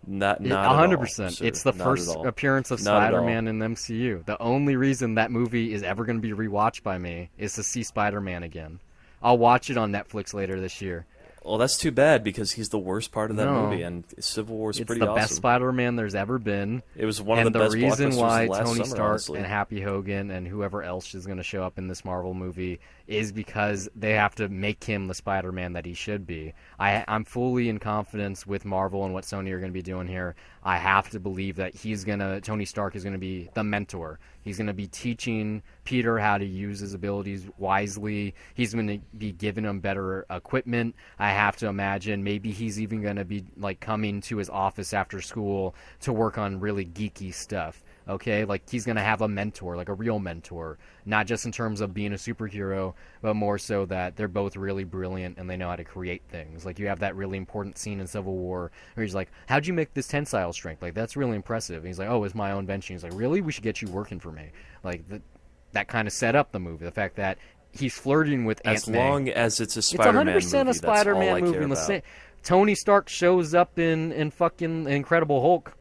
Not 100%. It's the first appearance of Not Spider-Man in the MCU. The only reason that movie is ever going to be rewatched by me is to see Spider-Man again. I'll watch it on Netflix later this year. Well, that's too bad, because he's the worst part of that movie, and Civil War is pretty awesome. It's the best Spider-Man there's ever been. It was one of the best blockbusters of the reason why last Tony summer, Stark honestly. and Happy Hogan and whoever else is going to show up in this Marvel movie is because they have to make him the Spider-Man that he should be. I'm fully in confidence with Marvel and what Sony are going to be doing here. I have to believe that Tony Stark is going to be the mentor. He's going to be teaching Peter how to use his abilities wisely. He's going to be giving him better equipment. I have to imagine maybe he's even going to be like coming to his office after school to work on really geeky stuff. Okay, like he's going to have a mentor, like a real mentor, not just in terms of being a superhero, but more so that they're both really brilliant and they know how to create things. Like you have that really important scene in Civil War where he's like, how'd you make this tensile strength? Like, that's really impressive. And he's like, it's my own invention. He's like, really? We should get you working for me. Like, that kind of set up the movie. The fact that he's flirting with Aunt May. As long as it's a Spider-Man movie, it's 100% a Spider-Man movie. That's all I care about. Tony Stark shows up in fucking Incredible Hulk.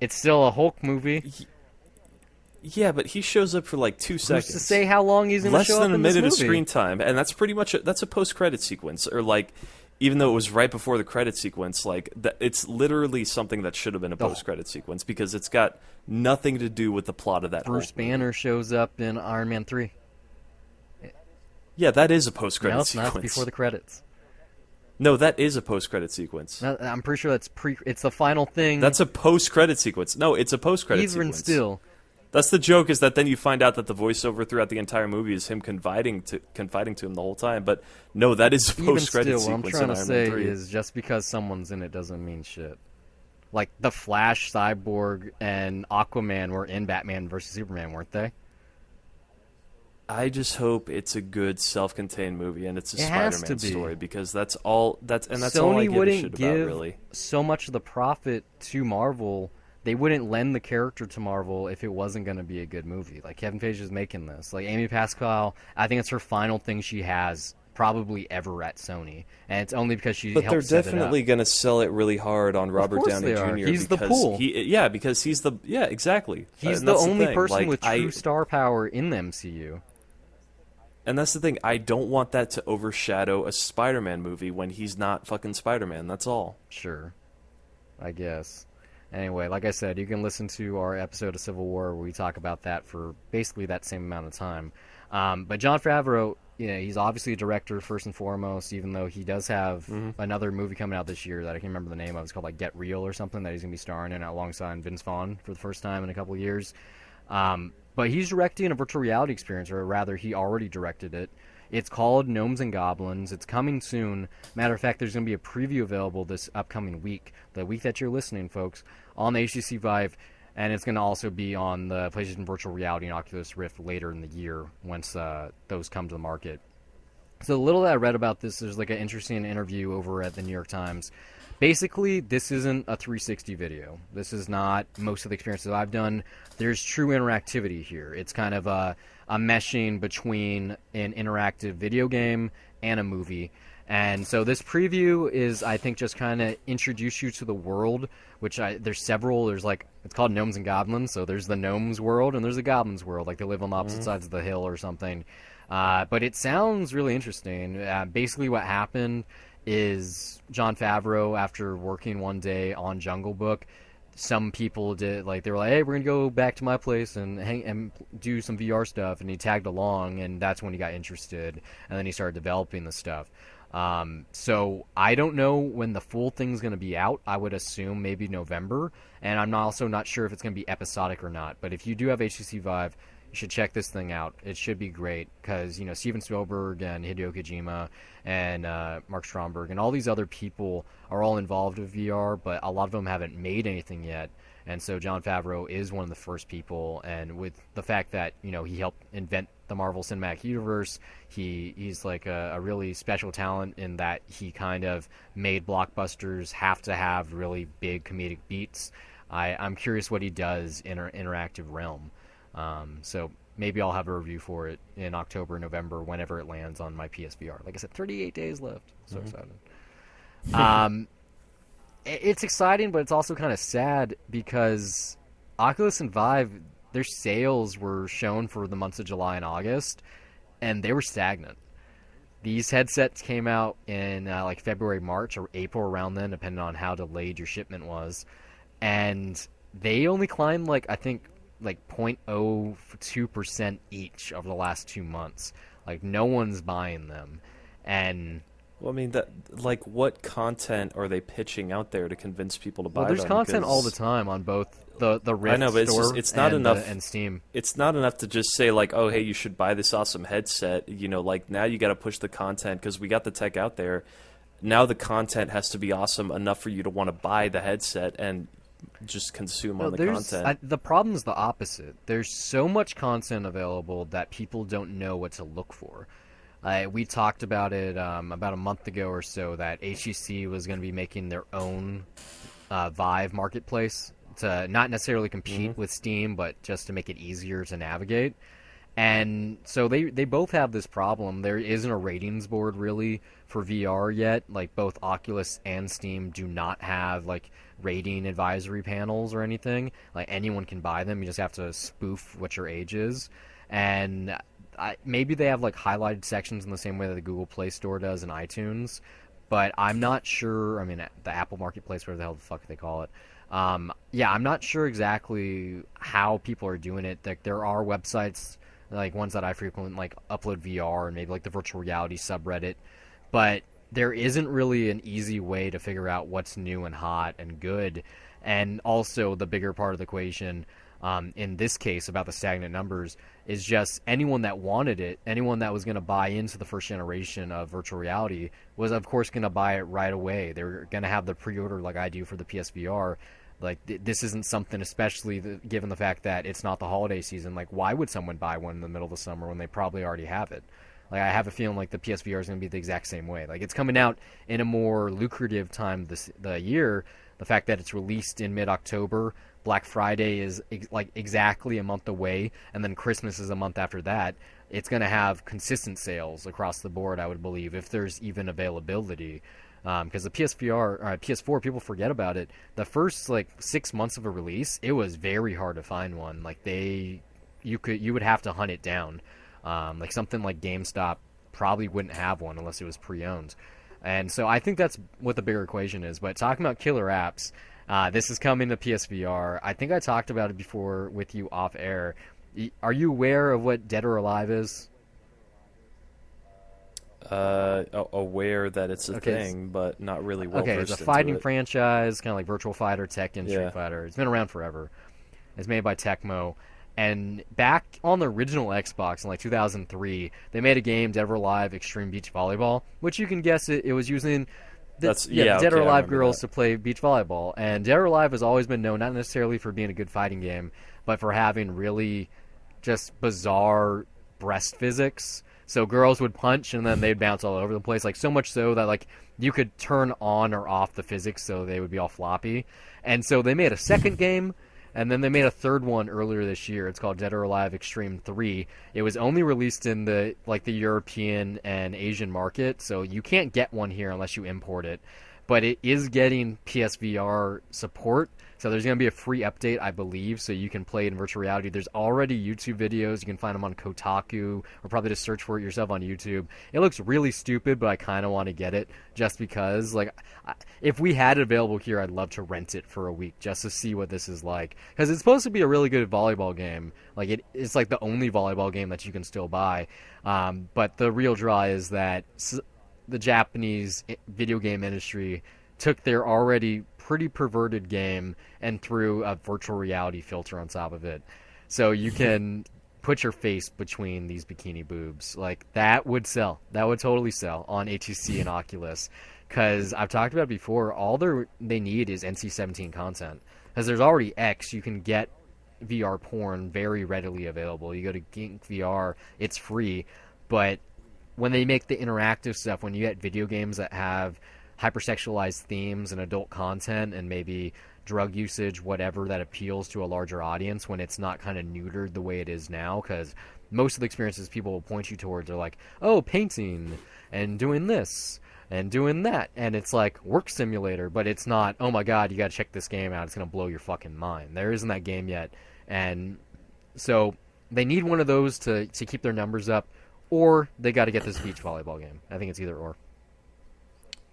It's still a Hulk movie. Yeah, but he shows up for like 2 seconds. Who's to say how long he's going to show up in this movie? Less than a minute of screen time, and that's pretty much that's a post-credit sequence, or like, even though it was right before the credit sequence, like it's literally something that should have been a post-credit sequence, because it's got nothing to do with the plot of that. Bruce Banner shows up in Iron Man 3. Yeah, that is a post-credit sequence. No, it's not. Before the credits. No, that is a post-credit sequence. No, I'm pretty sure it's the final thing. That's a post-credit sequence. No, it's a post-credit sequence. Even still. That's the joke, is that then you find out that the voiceover throughout the entire movie is him confiding to him the whole time. But no, that is a post-credit sequence. What I'm trying to say is, just because someone's in it doesn't mean shit. Like, the Flash, Cyborg, and Aquaman were in Batman vs. Superman, weren't they? I just hope it's a good self-contained movie and it's a Spider-Man story, because that's all all I give a shit about, really. Sony wouldn't give so much of the profit to Marvel. They wouldn't lend the character to Marvel if it wasn't going to be a good movie. Like, Kevin Feige is making this. Like, Amy Pascal, I think it's her final thing she has probably ever at Sony, and it's only because she But they're helped set it definitely up. going to sell it really hard on Robert course Downey they are. Jr. He's the because pool. because he's the exactly. He's And the that's only thing. person Like, with true star power in the MCU. and that's the thing. I don't want that to overshadow a Spider-Man movie when he's not fucking Spider-Man. That's all. Sure, I guess. Anyway, like I said, you can listen to our episode of Civil War where we talk about that for basically that same amount of time. But Jon Favreau, he's obviously a director first and foremost, even though he does have another movie coming out this year that I can't remember the name of. It's called like Get Real or something that he's going to be starring in alongside Vince Vaughn for the first time in a couple of years. But he's directing a virtual reality experience, or rather, he already directed it. It's called Gnomes and Goblins. It's coming soon. Matter of fact, there's going to be a preview available this upcoming week, the week that you're listening, folks, on the HTC Vive, and it's going to also be on the PlayStation Virtual Reality and Oculus Rift later in the year once those come to the market. So the little that I read about this, there's like an interesting interview over at the New York Times. Basically, this isn't a 360 video. This is not most of the experiences I've done. There's true interactivity here. It's kind of a meshing between an interactive video game and a movie. And so this preview is, I think, just kind of introduce you to the world, there's several. There's like, it's called Gnomes and Goblins. So there's the Gnomes world and there's the Goblins world. Like they live on the opposite sides of the hill or something. But it sounds really interesting. Basically what happened is Jon Favreau, after working one day on Jungle Book, some people did, like, they were like, hey, we're going to go back to my place and do some VR stuff, and he tagged along, and that's when he got interested, and then he started developing the stuff. So I don't know when the full thing's going to be out. I would assume maybe November, and I'm also not sure if it's going to be episodic or not, but if you do have HTC Vive, you should check this thing out. It should be great because, Steven Spielberg and Hideo Kojima and Mark Stromberg and all these other people are all involved with VR, but a lot of them haven't made anything yet. And so Jon Favreau is one of the first people, and with the fact that, he helped invent the Marvel Cinematic Universe, he's like a really special talent in that he kind of made blockbusters have to have really big comedic beats. I'm curious what he does in an interactive realm. So maybe I'll have a review for it in October, November, whenever it lands on my PSVR. Like I said, 38 days left. So excited. It's exciting, but it's also kind of sad because Oculus and Vive, their sales were shown for the months of July and August, and they were stagnant. These headsets came out in like February, March, or April, around then, depending on how delayed your shipment was. And they only climbed, I think, 0.02% each over the last 2 months. Like, no one's buying them. And well, I mean, what content are they pitching out there to convince people to buy them? Well, there's content all the time on both the Rift I know, but store it's not enough, and Steam. It's not enough to just say, oh, hey, you should buy this awesome headset. Now you got to push the content because we got the tech out there. Now the content has to be awesome enough for you to want to buy the headset and just consume on the content. The problem is the opposite. There's so much content available that people don't know what to look for. We talked about it about a month ago or so that HTC was going to be making their own Vive marketplace to not necessarily compete with Steam, but just to make it easier to navigate. And so they both have this problem. There isn't a ratings board really for VR yet. Like both Oculus and Steam do not have rating advisory panels or anything. Like anyone can buy them. You just have to spoof what your age is. And maybe they have highlighted sections in the same way that the Google Play Store does in iTunes. But I'm not sure. I mean, the Apple Marketplace, whatever the hell the fuck they call it. I'm not sure exactly how people are doing it. There are websites, ones that I frequently Upload VR and maybe the virtual reality subreddit, but there isn't really an easy way to figure out what's new and hot and good. And also the bigger part of the equation, in this case about the stagnant numbers, is just anyone that wanted it, anyone that was going to buy into the first generation of virtual reality was of course going to buy it right away. They're going to have the pre-order like I do for the PSVR. This isn't something, especially given the fact that it's not the holiday season. Why would someone buy one in the middle of the summer when they probably already have it? I have a feeling the PSVR is going to be the exact same way. It's coming out in a more lucrative time the year, the fact that it's released in mid-October, Black Friday is like exactly a month away, and then Christmas is a month after that. It's going to have consistent sales across the board, I would believe, if there's even availability. Because the PS4, people forget about it. The first like 6 months of a release, it was very hard to find one. Like you would have to hunt it down. Like something like GameStop probably wouldn't have one unless it was pre-owned. And so I think that's what the bigger equation is. But talking about killer apps, this is coming to PSVR. I think I talked about it before with you off air. Are you aware of what Dead or Alive is? Aware that it's a thing, but not really well versed into it. It's a fighting franchise, kind of like Virtual Fighter, Tekken, Street Fighter. It's been around forever. It's made by Tecmo. And back on the original Xbox in like 2003, they made a game, Dead or Alive Extreme Beach Volleyball, which you can guess it was using Dead or Alive girls to play beach volleyball. And Dead or Alive has always been known not necessarily for being a good fighting game, but for having really just bizarre breast physics. So girls would punch and then they'd bounce all over the place, like so much so that like you could turn on or off the physics so they would be all floppy. And so they made a second game, and then they made a third one earlier this year. It's called Dead or Alive Extreme 3. It was only released in the European and Asian market, so you can't get one here unless you import it. But it is getting PSVR support, so there's going to be a free update, I believe, so you can play it in virtual reality. There's already YouTube videos. You can find them on Kotaku, or probably just search for it yourself on YouTube. It looks really stupid, but I kind of want to get it just because. Like, if we had it available here, I'd love to rent it for a week just to see what this is like. Because it's supposed to be a really good volleyball game. Like, it's like the only volleyball game that you can still buy. But the real draw is that the Japanese video game industry took their already pretty perverted game and threw a virtual reality filter on top of it. So you can put your face between these bikini boobs. Like, that would sell. That would totally sell on HTC and Oculus. Because I've talked about it before, all they need is NC-17 content. Because there's already X. You can get VR porn very readily available. You go to Geek VR, it's free. But when they make the interactive stuff, when you get video games that have hypersexualized themes and adult content and maybe drug usage, whatever, that appeals to a larger audience, when it's not kind of neutered the way it is now, because most of the experiences people will point you towards are like, oh, painting and doing this and doing that, and it's like work simulator, but it's not, oh my god, you gotta check this game out, it's gonna blow your fucking mind. There isn't that game yet. And so they need one of those to keep their numbers up, or they got to get this beach volleyball game. I think it's either or.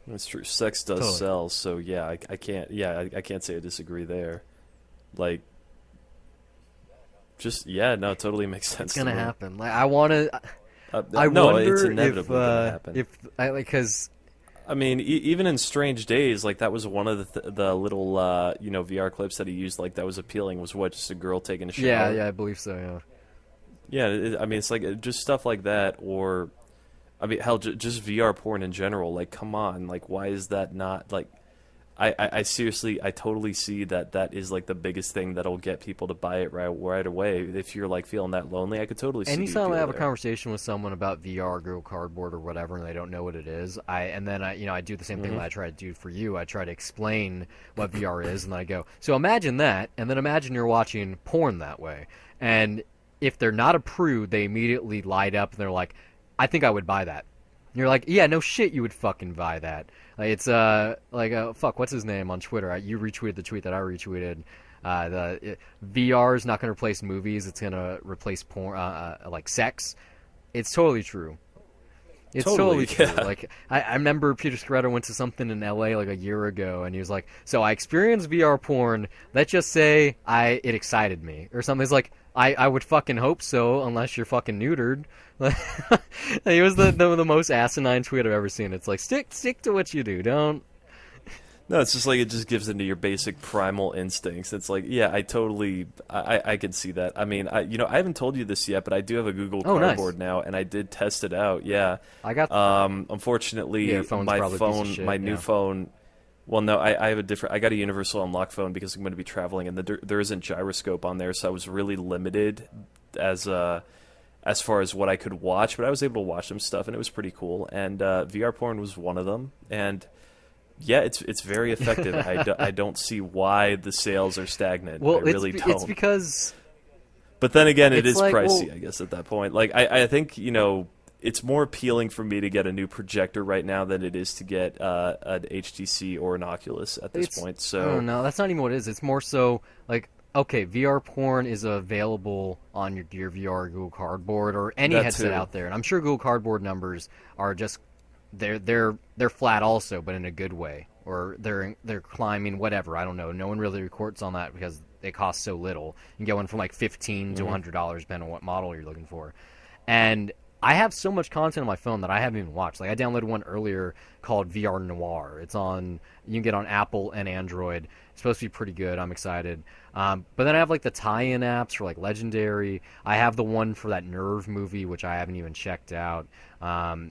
That's true. Sex does sell, so yeah, I can't. Yeah, I can't say I disagree there. Like, just it totally makes sense. It's gonna happen. Like, I want to. I no, wonder it's inevitably gonna happen. Because I mean, even in Strange Days, like that was one of the little VR clips that he used. Like that was appealing. Was what, just a girl taking a shower? Yeah, I believe so. Yeah, I mean, it's like just stuff like that, or I mean, hell, just VR porn in general. Like, come on, like, why is that not like? I seriously, I totally see that is like the biggest thing that'll get people to buy it right away. If you're like feeling that lonely, I could totally see. Anytime I have a conversation with someone about VR, Google Cardboard, or whatever, and they don't know what it is, I do the same thing that I try to do for you. I try to explain what VR is, and I go, so imagine that, and then imagine you're watching porn that way, and if they're not a prude, they immediately light up and they're like, I think I would buy that. And you're like, yeah, no shit, you would fucking buy that. Like, it's fuck, what's his name on Twitter? You retweeted the tweet that I retweeted. VR is not going to replace movies. It's going to replace porn, like sex. It's totally true. It's totally true. Yeah. Like, I remember Peter Scudder went to something in LA like a year ago, and he was like, so I experienced VR porn. Let's just say it excited me, or something. It's like, I would fucking hope so, unless you're fucking neutered. It was the most asinine tweet I've ever seen. It's like, stick to what you do. Don't. No, it's just like it just gives into your basic primal instincts. It's like, yeah, I can see that. I mean, I haven't told you this yet, but I do have a Google Cardboard now, and I did test it out. Yeah, I got. Unfortunately, my new phone. Well, no, I have a different. I got a universal unlock phone because I'm going to be traveling, and there isn't gyroscope on there, so I was really limited as far as what I could watch. But I was able to watch some stuff, and it was pretty cool. And VR porn was one of them. And Yeah, it's very effective. I don't see why the sales are stagnant. Well, I really don't. it's because But then again, it it's is like, pricey, well, I guess, at that point. Like, I think, it's more appealing for me to get a new projector right now than it is to get an HTC or an Oculus at this point. I don't So know. That's not even what it is. It's more so like, okay, VR porn is available on your Gear VR or Google Cardboard or any that headset too. out there, and I'm sure Google Cardboard numbers are just they're flat also, but in a good way, or they're climbing, whatever. I don't know. No one really records on that because it costs so little. You can get one from like $15 to $100 depending on what model you're looking for, and I have so much content on my phone that I haven't even watched. Like I downloaded one earlier called VR Noir. It's on you can get on Apple and Android. It's supposed to be pretty good. I'm excited. But then I have like the tie-in apps for like Legendary. I have the one for that Nerve movie, which I haven't even checked out.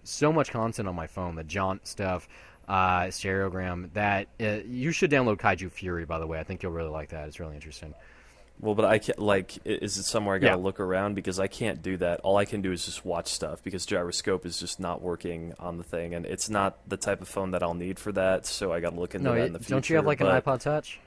So much content on my phone. The Jaunt stuff, Stereogram. That you should download Kaiju Fury, by the way. I think you'll really like that. It's really interesting. Well, but I can't, like, is it somewhere I gotta Yeah. look around? Because I can't do that. All I can do is just watch stuff because gyroscope is just not working on the thing, and it's not the type of phone that I'll need for that, so I gotta look into that in the future. Don't you have like an but, iPod Touch?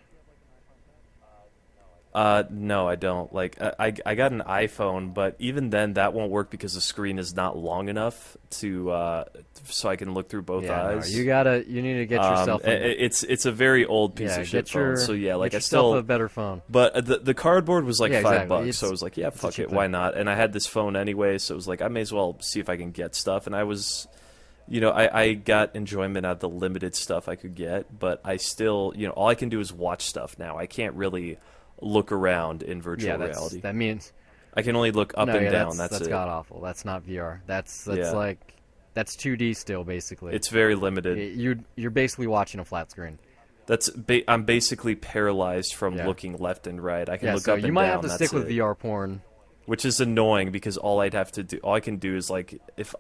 No, I don't. Like, I got an iPhone, but even then, that won't work because the screen is not long enough to so I can look through both Yeah, no, eyes. you need to get yourself. It's a very old piece of shit get your, phone. So yeah, like get I yourself still. a better phone. But the cardboard was like Yeah, exactly. $5, so I was like, yeah, a fuck cheap it, thing. why not? And I had this phone anyway, so it was like I may as well see if I can get stuff. And I was, I got enjoyment out of the limited stuff I could get, but I still, all I can do is watch stuff now. I can't really look around in virtual reality. That means I can only look up no, and yeah, down. That's it. god awful. That's not VR. That's Yeah. like that's 2D still basically. It's very limited. You're basically watching a flat screen. I'm basically paralyzed from Yeah. looking left and right. I can Yeah, look so up and you might down. have to That's stick with it. VR porn. Which is annoying because all I can do is like if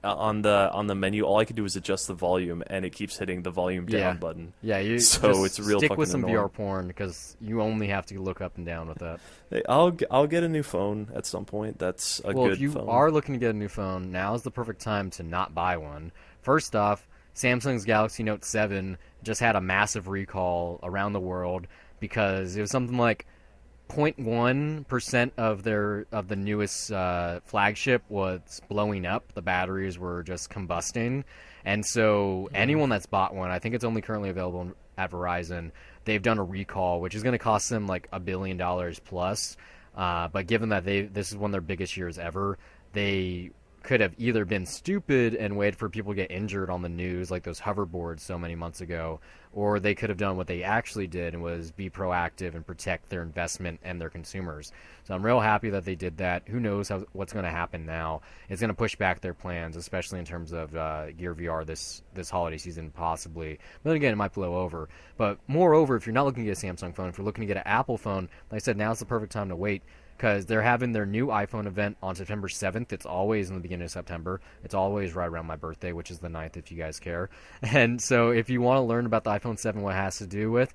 on the menu, all I can do is adjust the volume, and it keeps hitting the volume down button. Yeah, you So just it's real stick fucking with some annoying. VR porn because you only have to look up and down with that. Hey, I'll get a new phone at some point. That's a Well, good if you phone. are looking to get a new phone, now is the perfect time to not buy one. First off, Samsung's Galaxy Note 7 just had a massive recall around the world because it was something like 0.1% of the newest flagship was blowing up. The batteries were just combusting, and so anyone that's bought one, I think it's only currently available at Verizon. They've done a recall, which is going to cost them like $1 billion plus. But given that this is one of their biggest years ever, they could have either been stupid and waited for people to get injured on the news like those hoverboards so many months ago, or they could have done what they actually did and was be proactive and protect their investment and their consumers. So I'm real happy that they did that. Who knows what's going to happen now. It's going to push back their plans, especially in terms of Gear VR this holiday season possibly. But then again, it might blow over. But moreover, if you're not looking to get a Samsung phone, if you're looking to get an Apple phone, like I said, now's the perfect time to wait, because they're having their new iPhone event on September 7th. It's always in the beginning of September. It's always right around my birthday, which is the 9th if you guys care. And so if you want to learn about the iPhone 7, what it has to do with,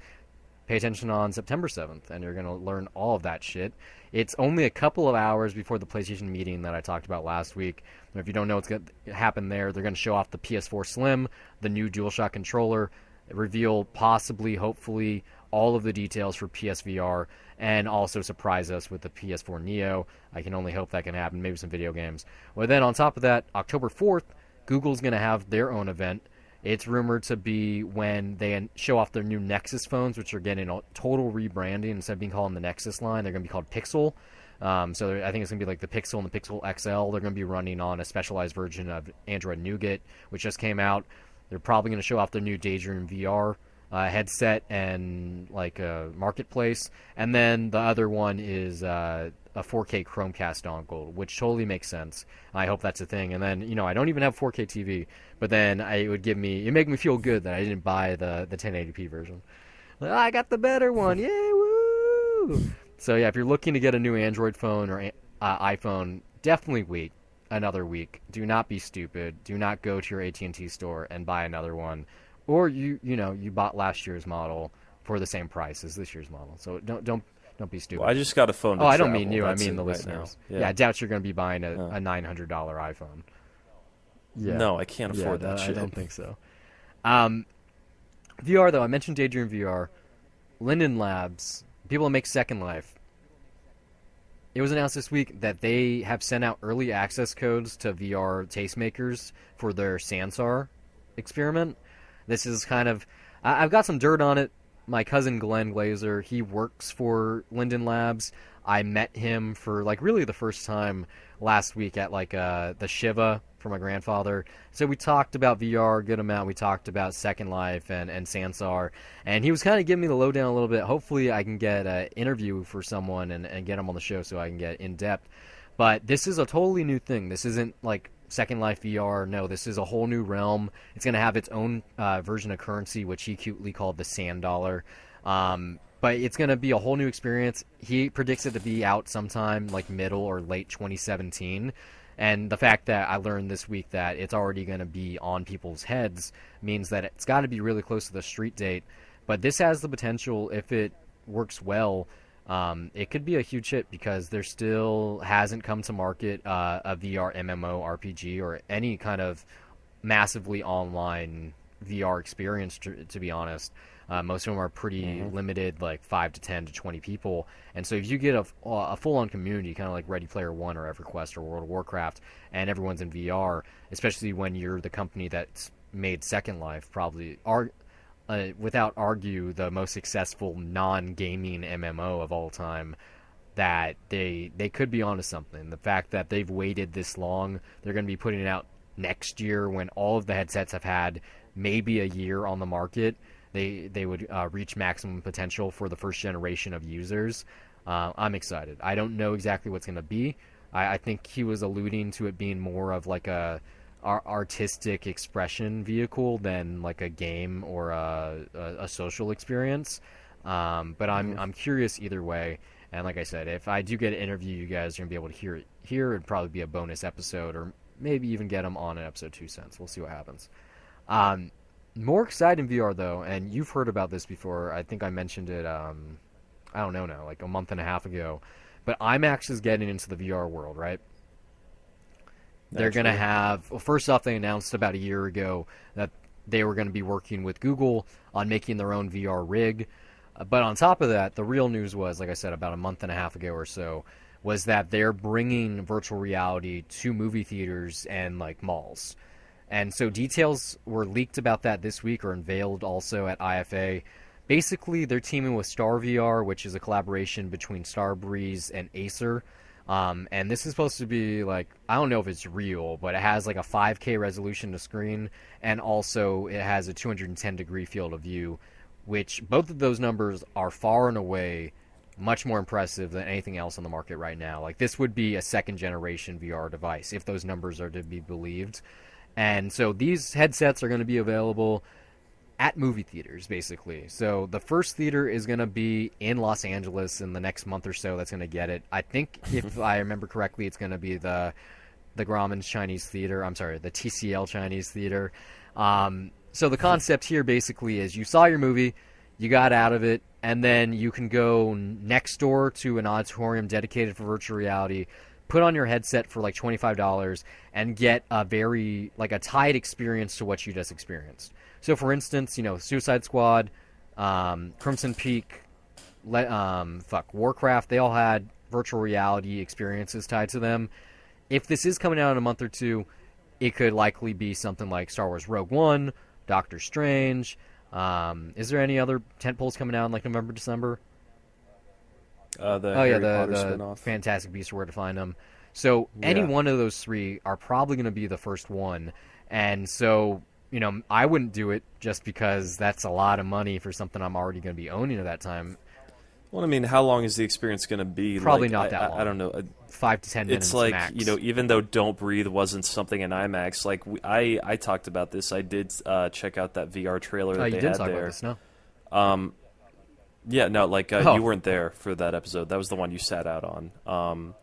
pay attention on September 7th, and you're going to learn all of that shit. It's only a couple of hours before the PlayStation meeting that I talked about last week. If you don't know what's going to happen there, they're going to show off the PS4 Slim, the new DualShock controller, reveal possibly, hopefully, all of the details for PSVR, and also surprise us with the PS4 Neo. I can only hope that can happen, maybe some video games. Well, then on top of that, October 4th, Google's going to have their own event. It's rumored to be when they show off their new Nexus phones, which are getting a total rebranding. Instead of being called the Nexus line, they're going to be called Pixel. So I think it's going to be like the Pixel and the Pixel XL. They're going to be running on a specialized version of Android Nougat, which just came out. They're probably going to show off their new Daydream VR headset and like a marketplace. And then the other one is a 4K Chromecast dongle, which totally makes sense. I hope that's a thing. And then, I don't even have 4K TV, but then it make me feel good that I didn't buy the 1080p version. I got the better one. Yay, woo! So yeah, if you're looking to get a new Android phone or iPhone, definitely wait another week. Do not be stupid. Do not go to your AT&T store and buy another one. Or you bought last year's model for the same price as this year's model. So don't be stupid. Well, I just got a phone. I don't mean you. I mean the right listeners. now. Yeah, I doubt you're going to be buying a $900 iPhone. Yeah. No, I can't afford that shit. I don't think so. VR though, I mentioned Daydream VR. Linden Labs, people that make Second Life. It was announced this week that they have sent out early access codes to VR tastemakers for their Sansar experiment. This is kind of, I've got some dirt on it. My cousin Glenn Glazer, he works for Linden Labs. I met him for like really the first time last week at like the Shiva for my grandfather. So we talked about VR a good amount. We talked about Second Life and Sansar, and he was kind of giving me the lowdown a little bit. Hopefully I can get an interview for someone and get him on the show so I can get in depth. But this is a totally new thing. This isn't like Second Life VR. No, this is a whole new realm. It's going to have its own version of currency, which he cutely called the Sand Dollar. But it's going to be a whole new experience. He predicts it to be out sometime like middle or late 2017. And the fact that I learned this week that it's already going to be on people's heads means that it's got to be really close to the street date. But this has the potential, if it works well, it could be a huge hit because there still hasn't come to market a VR MMO RPG or any kind of massively online VR experience, to be honest. Most of them are pretty limited, like 5 to 10 to 20 people. And so if you get a full-on community, kind of like Ready Player One or EverQuest or World of Warcraft, and everyone's in VR, especially when you're the company that's made Second Life, probably without argue the most successful non-gaming MMO of all time, that they could be onto something. The fact that they've waited this long, they're going to be putting it out next year when all of the headsets have had maybe a year on the market. They would reach maximum potential for the first generation of users. I'm excited. I don't know exactly what's going to be. I think he was alluding to it being more of like a artistic expression vehicle than like a game or a social experience. But I'm curious either way. And like I said, if I do get an interview, you guys are going to be able to hear it here. It'd probably be a bonus episode or maybe even get them on an episode 2 cents. We'll see what happens. More exciting VR though, and you've heard about this before. I think I mentioned it, I don't know now, like a month and a half ago. But IMAX is getting into the VR world, right? They're going to have, well, first off, they announced about a year ago that they were going to be working with Google on making their own VR rig. But on top of that, the real news was, like I said, about a month and a half ago or so, was that they're bringing virtual reality to movie theaters and like malls. And so details were leaked about that this week or unveiled also at IFA. Basically, they're teaming with Star VR, which is a collaboration between Starbreeze and Acer. And this is supposed to be like, I don't know if it's real, but it has like a 5K resolution to screen, and also it has a 210-degree field of view, which both of those numbers are far and away much more impressive than anything else on the market right now. Like, this would be a second-generation VR device, if those numbers are to be believed. And so these headsets are going to be available at movie theaters, basically. So the first theater is going to be in Los Angeles in the next month or so that's going to get it. I think, if I remember correctly, it's going to be the Grauman's Chinese Theater. I'm sorry, the TCL Chinese Theater. So the concept here basically is you saw your movie, you got out of it, and then you can go next door to an auditorium dedicated for virtual reality, put on your headset for like $25 and get a very, like, a tied experience to what you just experienced. So for instance, you know, Suicide Squad, Crimson Peak, Warcraft, they all had virtual reality experiences tied to them. If this is coming out in a month or two, it could likely be something like Star Wars Rogue One, Doctor Strange. Is there any other tentpoles coming out in like November, December? The Fantastic Beasts, Where to Find Them. So any one of those three are probably going to be the first one. And so, you know, I wouldn't do it just because that's a lot of money for something I'm already going to be owning at that time. Well, I mean, how long is the experience going to be? Probably not that long. I don't know. 5 to 10 minutes It's like, max. you know, even though Don't Breathe wasn't something in IMAX, like I talked about this. I did check out that VR trailer that they had there. You did talk about this, no? Yeah, no, like you weren't there for that episode. That was the one you sat out on.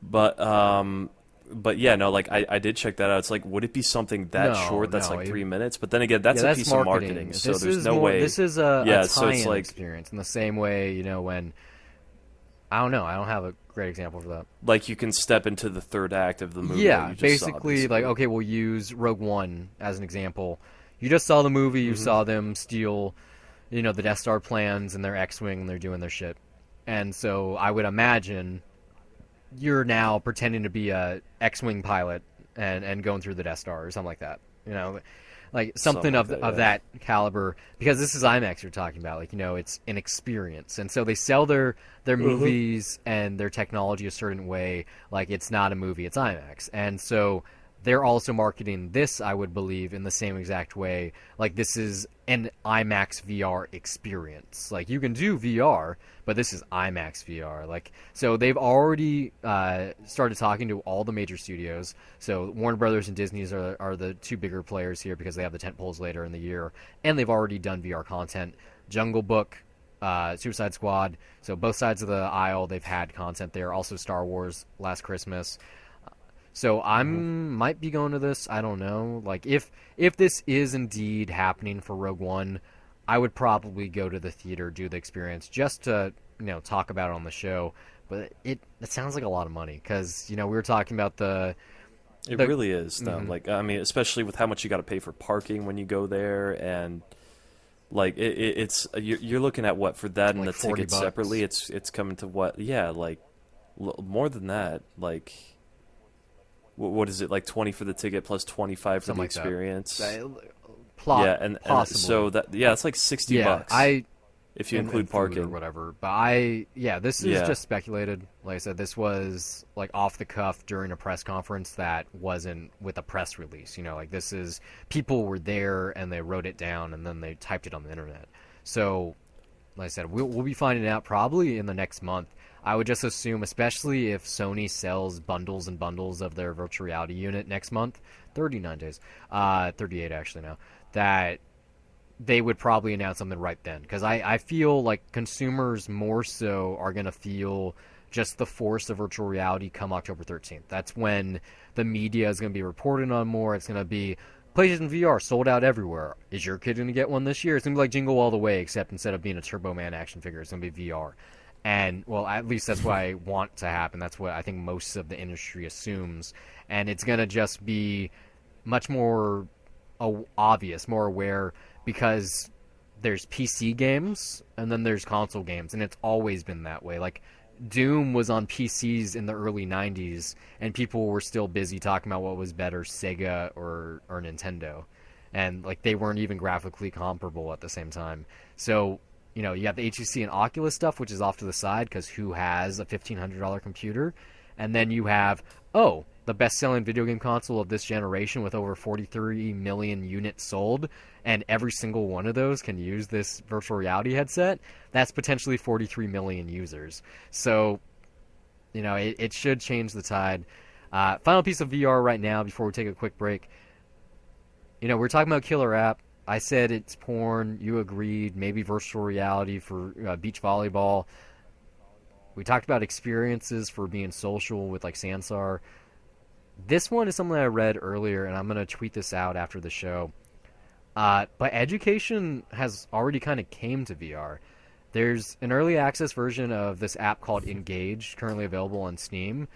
But yeah, no, like I did check that out. It's like, would it be something that short? That's like 3 minutes. But then again, that's a piece of marketing. So there's no way. This is a tie-in so it's like, experience in the same way, you know, when I don't know. I don't have a great example for that. Like, you can step into the third act of the movie. Yeah, that you just basically, saw, like, okay, we'll use Rogue One as an example. You just saw the movie. You saw them steal, the Death Star plans and their X-wing, and they're doing their shit. And so I would imagine you're now pretending to be a X-wing pilot and going through the Death Star or something like that. Like something of that caliber, because this is IMAX you're talking about. Like, it's an experience, and so they sell their movies and their technology a certain way. Like, it's not a movie, it's IMAX, and so they're also marketing this, I would believe, in the same exact way. Like, this is an IMAX VR experience. Like, you can do VR, but this is IMAX VR. Like, so they've already started talking to all the major studios. So Warner Brothers and Disney's are the two bigger players here because they have the tentpoles later in the year, and they've already done VR content. Jungle Book, Suicide Squad. So both sides of the aisle, they've had content there. Also Star Wars Last Christmas. So might be going to this. I don't know. Like, if this is indeed happening for Rogue One, I would probably go to the theater, do the experience, just to talk about it on the show. But it sounds like a lot of money because we were talking about It really is, though. Like, I mean, especially with how much you got to pay for parking when you go there, and like it's you're looking at what for that and like the tickets $40. separately. It's coming to what? Yeah, like more than that. Like. What is it, like 20 for the ticket plus 25 for the experience? Yeah, and so it's like $60 if you include parking or whatever. But this is just speculated. Like I said, this was like off the cuff during a press conference that wasn't with a press release. Like, this is people were there and they wrote it down and then they typed it on the internet. So, like I said, we'll be finding out probably in the next month. I would just assume, especially if Sony sells bundles and bundles of their virtual reality unit next month, 39 days, 38 actually now, that they would probably announce something right then. Because I feel like consumers more so are going to feel just the force of virtual reality come October 13th. That's when the media is going to be reporting on more. It's going to be PlayStation VR sold out everywhere. Is your kid going to get one this year? It's going to be like Jingle All the Way, except instead of being a Turbo Man action figure, it's going to be VR. And, well, at least that's what I want to happen. That's what I think most of the industry assumes. And it's going to just be much more obvious, more aware, because there's PC games and then there's console games. And it's always been that way. Like, Doom was on PCs in the early 90s, and people were still busy talking about what was better, Sega or Nintendo. And, like, they weren't even graphically comparable at the same time. So, you have the HTC and Oculus stuff, which is off to the side because who has a $1,500 computer? And then you have, the best-selling video game console of this generation with over 43 million units sold, and every single one of those can use this virtual reality headset. That's potentially 43 million users. So, it should change the tide. Final piece of VR right now before we take a quick break. We're talking about killer app. I said it's porn. You agreed. Maybe virtual reality for beach volleyball. We talked about experiences for being social with like Sansar. This one is something I read earlier, and I'm going to tweet this out after the show. But education has already kind of came to VR. There's an early access version of this app called Engage, currently available on Steam.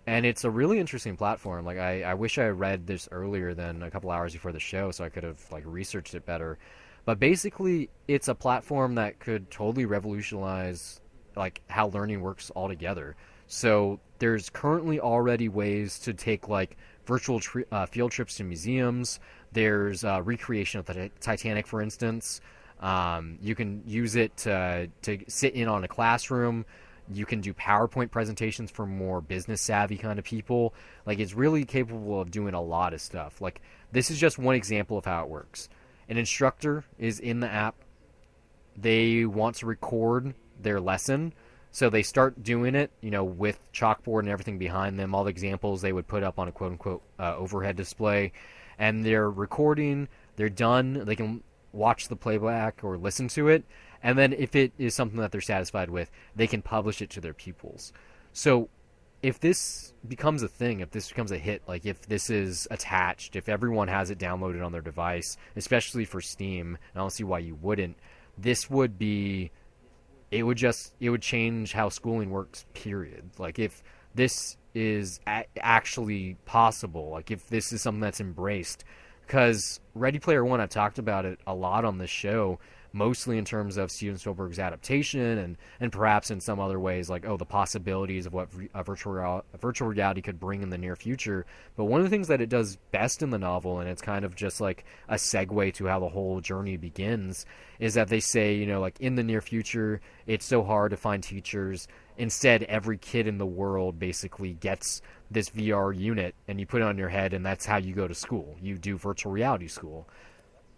And it's a really interesting platform. Like, I wish I read this earlier than a couple hours before the show so I could have like researched it better. But basically, it's a platform that could totally revolutionize like how learning works altogether. So there's currently already ways to take like virtual field trips to museums. There's recreation of the Titanic, for instance. You can use it to sit in on a classroom. You can do PowerPoint presentations for more business savvy kind of people. Like, it's really capable of doing a lot of stuff. Like, this is just one example of how it works. An instructor is in the app. They want to record their lesson. So they start doing it, with chalkboard and everything behind them, all the examples they would put up on a quote-unquote overhead display. And they're recording. They're done. They can watch the playback or listen to it. And then if it is something that they're satisfied with, they can publish it to their pupils. So if this becomes a thing, if this becomes a hit, like if this is attached, if everyone has it downloaded on their device, especially for Steam, I don't see why you wouldn't, this would be, it would change how schooling works, period. Like, if this is actually possible, like if this is something that's embraced, because Ready Player One, I talked about it a lot on this show, mostly in terms of Steven Spielberg's adaptation and perhaps in some other ways, like, oh, the possibilities of what virtual reality could bring in the near future. But one of the things that it does best in the novel, and it's kind of just like a segue to how the whole journey begins, is that they say, like, in the near future, it's so hard to find teachers. Instead, every kid in the world basically gets this VR unit, and you put it on your head, and that's how you go to school. You do virtual reality school.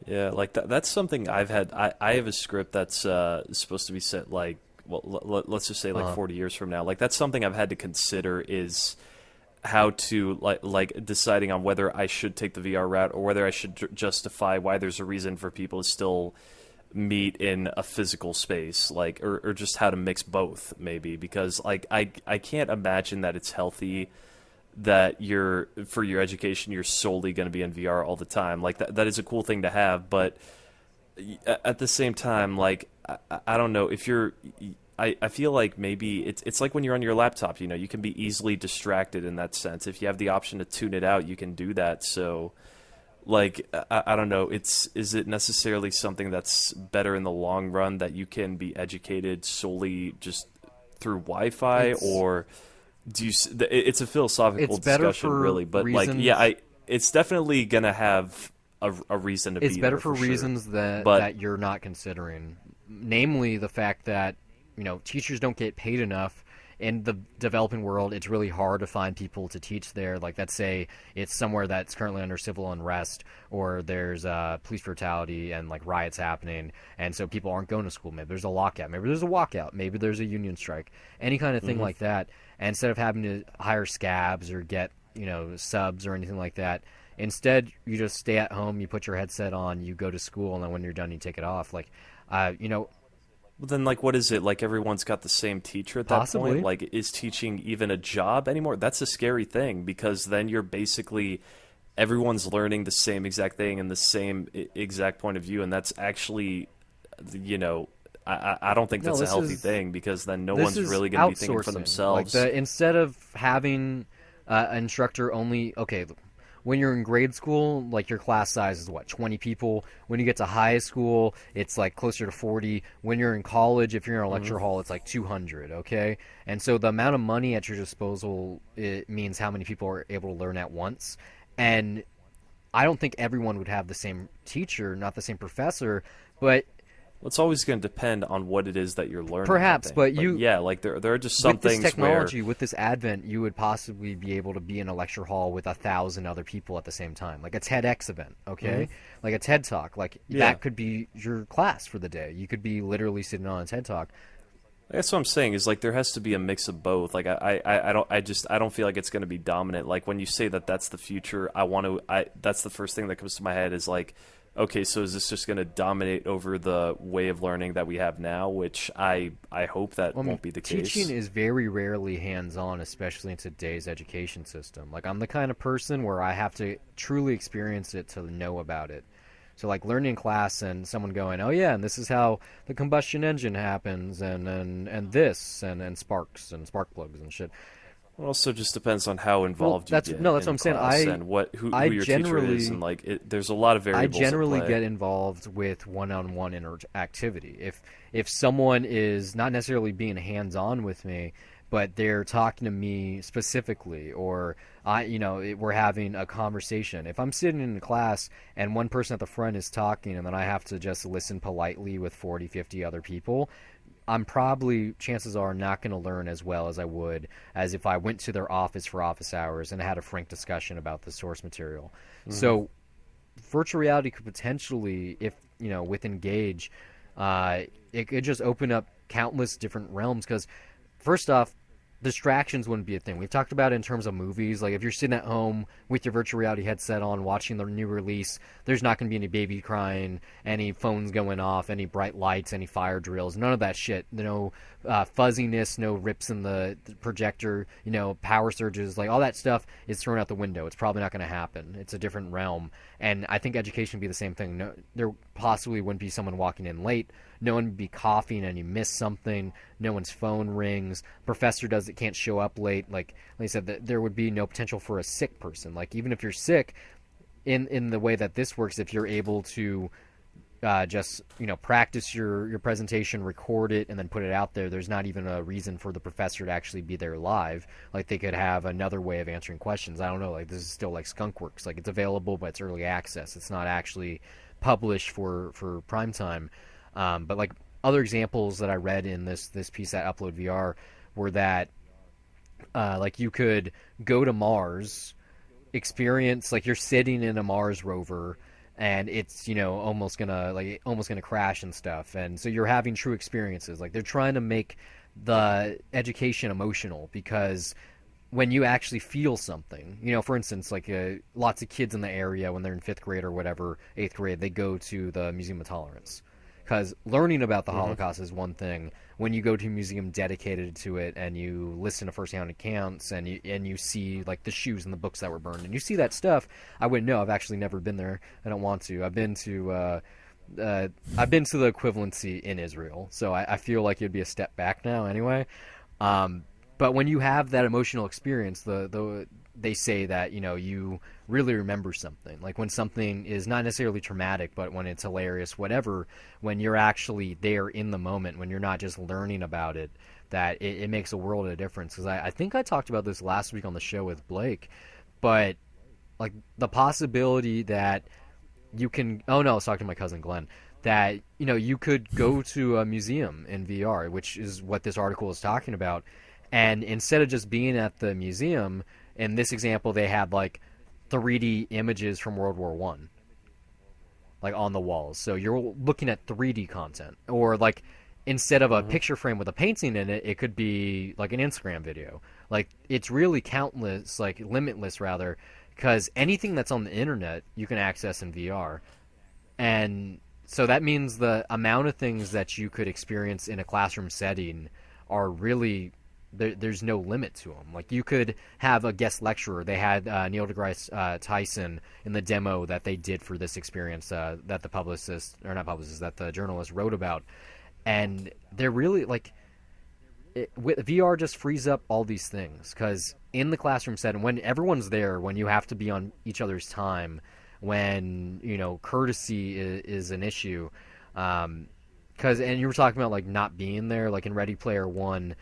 Yeah, like that's something I've had. I have a script that's supposed to be set like, well, let's just say like 40 years from now. Like that's something I've had to consider is how to like deciding on whether I should take the VR route or whether I should justify why there's a reason for people to still meet in a physical space, like or just how to mix both maybe, because like I can't imagine that it's healthy that for your education you're solely going to be in VR all the time. Like that is a cool thing to have, but at the same time, like I don't know if I feel like maybe it's like when you're on your laptop, you can be easily distracted in that sense. If you have the option to tune it out, you can do that. So like I don't know, is it necessarily something that's better in the long run that you can be educated solely just through Wi-Fi, or do you? It's a philosophical discussion, really, but reasons, like, yeah, it's definitely gonna have a reason to be. It's better for sure. reasons that you're not considering, namely the fact that teachers don't get paid enough. In the developing world, it's really hard to find people to teach there. Like, let's say it's somewhere that's currently under civil unrest, or there's police brutality and like riots happening, and so people aren't going to school. Maybe there's a lockout, maybe there's a walkout, maybe there's a union strike, any kind of thing like that. And instead of having to hire scabs or get subs or anything like that, instead you just stay at home, you put your headset on, you go to school, and then when you're done, you take it off. Like, Well, then, like, what is it? Like, everyone's got the same teacher at that Possibly. point? Like, is teaching even a job anymore? That's a scary thing, because then you're basically everyone's learning the same exact thing and the same exact point of view, and that's actually, I don't think that's a healthy thing, because then no one's really going to be thinking for themselves. Like instead of having an instructor only, okay, when you're in grade school, like your class size is 20 people. When you get to high school, it's like closer to 40. When you're in college, if you're in a lecture hall, it's like 200, okay? And so the amount of money at your disposal, it means how many people are able to learn at once. And I don't think everyone would have the same teacher, not the same professor, but it's always going to depend on what it is that you're learning. Perhaps, but yeah, like there are just some things with this technology, where, with this advent, you would possibly be able to be in a lecture hall with 1,000 other people at the same time, like a TEDx event, okay? Like a TED Talk, like that could be your class for the day. You could be literally sitting on a TED Talk. That's what I'm saying, is like there has to be a mix of both. Like I don't feel like it's going to be dominant. Like when you say that that's the future, that's the first thing that comes to my head is like, okay, so is this just going to dominate over the way of learning that we have now, which I hope that won't be the case. Teaching is very rarely hands-on, especially in today's education system. Like, I'm the kind of person where I have to truly experience it to know about it. So, like, learning in class and someone going, oh, yeah, and this is how the combustion engine happens, and this, and sparks, and spark plugs and shit. It also just depends on how involved you get. No, that's what I'm saying. And who your teacher is, and like there's a lot of variables. I generally at play. get involved with one-on-one interactivity. If someone is not necessarily being hands-on with me, but they're talking to me specifically, or we're having a conversation. If I'm sitting in class and one person at the front is talking, and then I have to just listen politely with 40, 50 other people, I'm probably, chances are, not going to learn as well as I would as if I went to their office for office hours and had a frank discussion about the source material. So virtual reality could potentially, if, with Engage, it could just open up countless different realms, because first off, distractions wouldn't be a thing. We've talked about it in terms of movies. Like, if you're sitting at home with your virtual reality headset on watching the new release, there's not going to be any baby crying, any phones going off, any bright lights, any fire drills, none of that shit. No fuzziness, no rips in the projector, power surges. Like, all that stuff is thrown out the window. It's probably not going to happen. It's a different realm. And I think education would be the same thing. No, there possibly wouldn't be someone walking in late. No one would be coughing and you miss something. No one's phone rings. Professor can't show up late. Like I said, there would be no potential for a sick person. Like, even if you're sick, in the way that this works, if you're able to just practice your presentation, record it, and then put it out there, there's not even a reason for the professor to actually be there live. Like they could have another way of answering questions. I don't know. Like this is still like Skunkworks. Like it's available, but it's early access. It's not actually published for prime time. But like other examples that I read in this piece at Upload VR were that like you could go to Mars, experience like you're sitting in a Mars rover and it's almost gonna crash and stuff, and so you're having true experiences. Like they're trying to make the education emotional, because when you actually feel something, for instance, like lots of kids in the area when they're in 5th grade or whatever, 8th grade, they go to the Museum of Tolerance, because learning about the Holocaust is one thing. When you go to a museum dedicated to it and you listen to first-hand accounts and you see like the shoes and the books that were burned and you see that stuff, I wouldn't know. I've actually never been there. I don't want to. I've been to the equivalency in Israel, so I feel like it'd be a step back now anyway. But when you have that emotional experience, they say that you really remember something. Like when something is not necessarily traumatic, but when it's hilarious, whatever, when you're actually there in the moment, when you're not just learning about it, that it makes a world of difference. Because I think I talked about this last week on the show with Blake, but like the possibility that you can, oh no, I was talking to my cousin Glenn, that you could go to a museum in VR, which is what this article is talking about, and instead of just being at the museum, in this example, they had like 3D images from World War One, like on the walls. So you're looking at 3D content, or like instead of a picture frame with a painting in it, it could be like an Instagram video. Like it's really countless, like limitless rather, because anything that's on the internet you can access in VR, and so that means the amount of things that you could experience in a classroom setting are really. There's no limit to them. Like you could have a guest lecturer. They had Neil deGrasse Tyson in the demo that they did for this experience that the journalist wrote about, and they're really like, with VR just frees up all these things, because in the classroom setting, when everyone's there, when you have to be on each other's time, when courtesy is an issue, because and you were talking about like not being there, like in Ready Player One.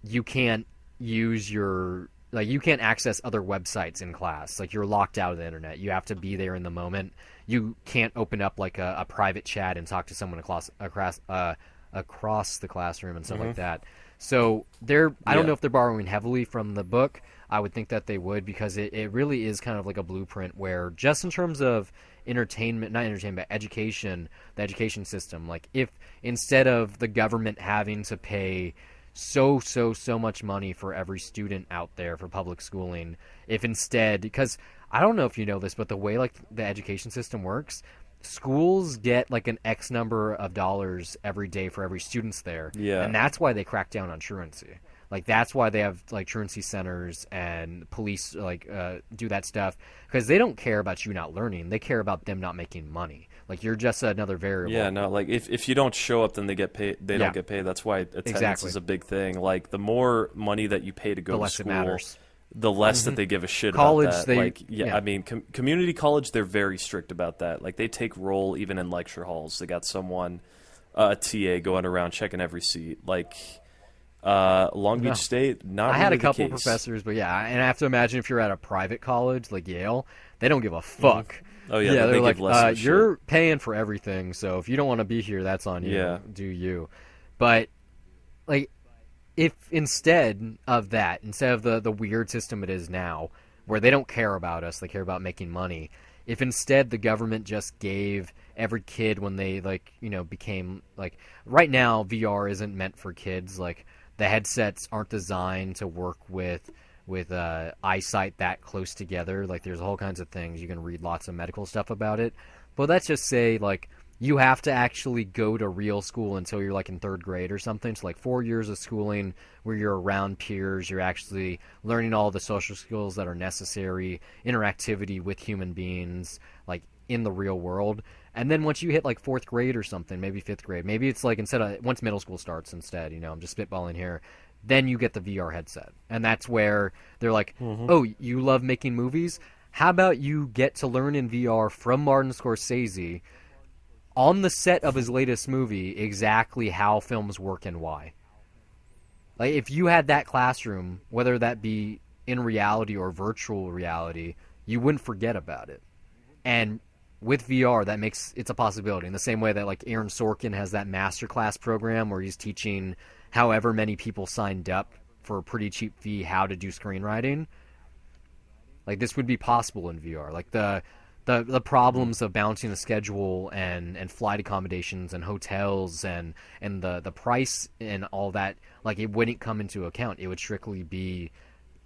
You can't use you can't access other websites in class. Like you're locked out of the internet. You have to be there in the moment. You can't open up like a private chat and talk to someone across the classroom and stuff like that. So I don't know if they're borrowing heavily from the book. I would think that they would, because it really is kind of like a blueprint where, just in terms of education, the education system, like if instead of the government having to pay so much money for every student out there for public schooling, if instead, because I don't know if you know this, but the way like the education system works, schools get like an X number of dollars every day for every student's there, and that's why they crack down on truancy. Like that's why they have like truancy centers and police like do that stuff, because they don't care about you not learning, they care about them not making money. Like you're just another variable. Yeah, no, like if you don't show up, then they get paid. They don't get paid. That's why attendance is a big thing. Like the more money that you pay to go to school, it matters. The less that they give a shit college, about that. I mean, community college, they're very strict about that. Like they take roll even in lecture halls. They got someone, a TA going around checking every seat. Like Long Beach State, not really I had a the couple case. professors, but yeah, and I have to imagine if you're at a private college like Yale, they don't give a fuck. Oh yeah, they're they like, give less of a you're shit. paying for everything, so if you don't want to be here, that's on you. Yeah. Do you? But like, if instead of the weird system it is now, where they don't care about us, they care about making money. If instead the government just gave every kid, when they became like, right now VR isn't meant for kids. Like the headsets aren't designed to work with eyesight that close together. Like there's all kinds of things. You can read lots of medical stuff about it, but let's just say like you have to actually go to real school until you're like in 3rd grade or something. So like 4 years of schooling where you're around peers, you're actually learning all the social skills that are necessary, interactivity with human beings, like in the real world. And then once you hit like 4th grade or something, maybe 5th grade, maybe it's like once middle school starts instead, I'm just spitballing here, then you get the VR headset. And that's where they're like, oh, you love making movies? How about you get to learn in VR from Martin Scorsese on the set of his latest movie exactly how films work and why? Like, if you had that classroom, whether that be in reality or virtual reality, you wouldn't forget about it. And with VR, that makes it's a possibility. In the same way that like Aaron Sorkin has that masterclass program where he's teaching however many people signed up for a pretty cheap fee how to do screenwriting. Like, this would be possible in VR. Like the problems of balancing the schedule and flight accommodations and hotels and the price and all that, like, it wouldn't come into account. It would strictly be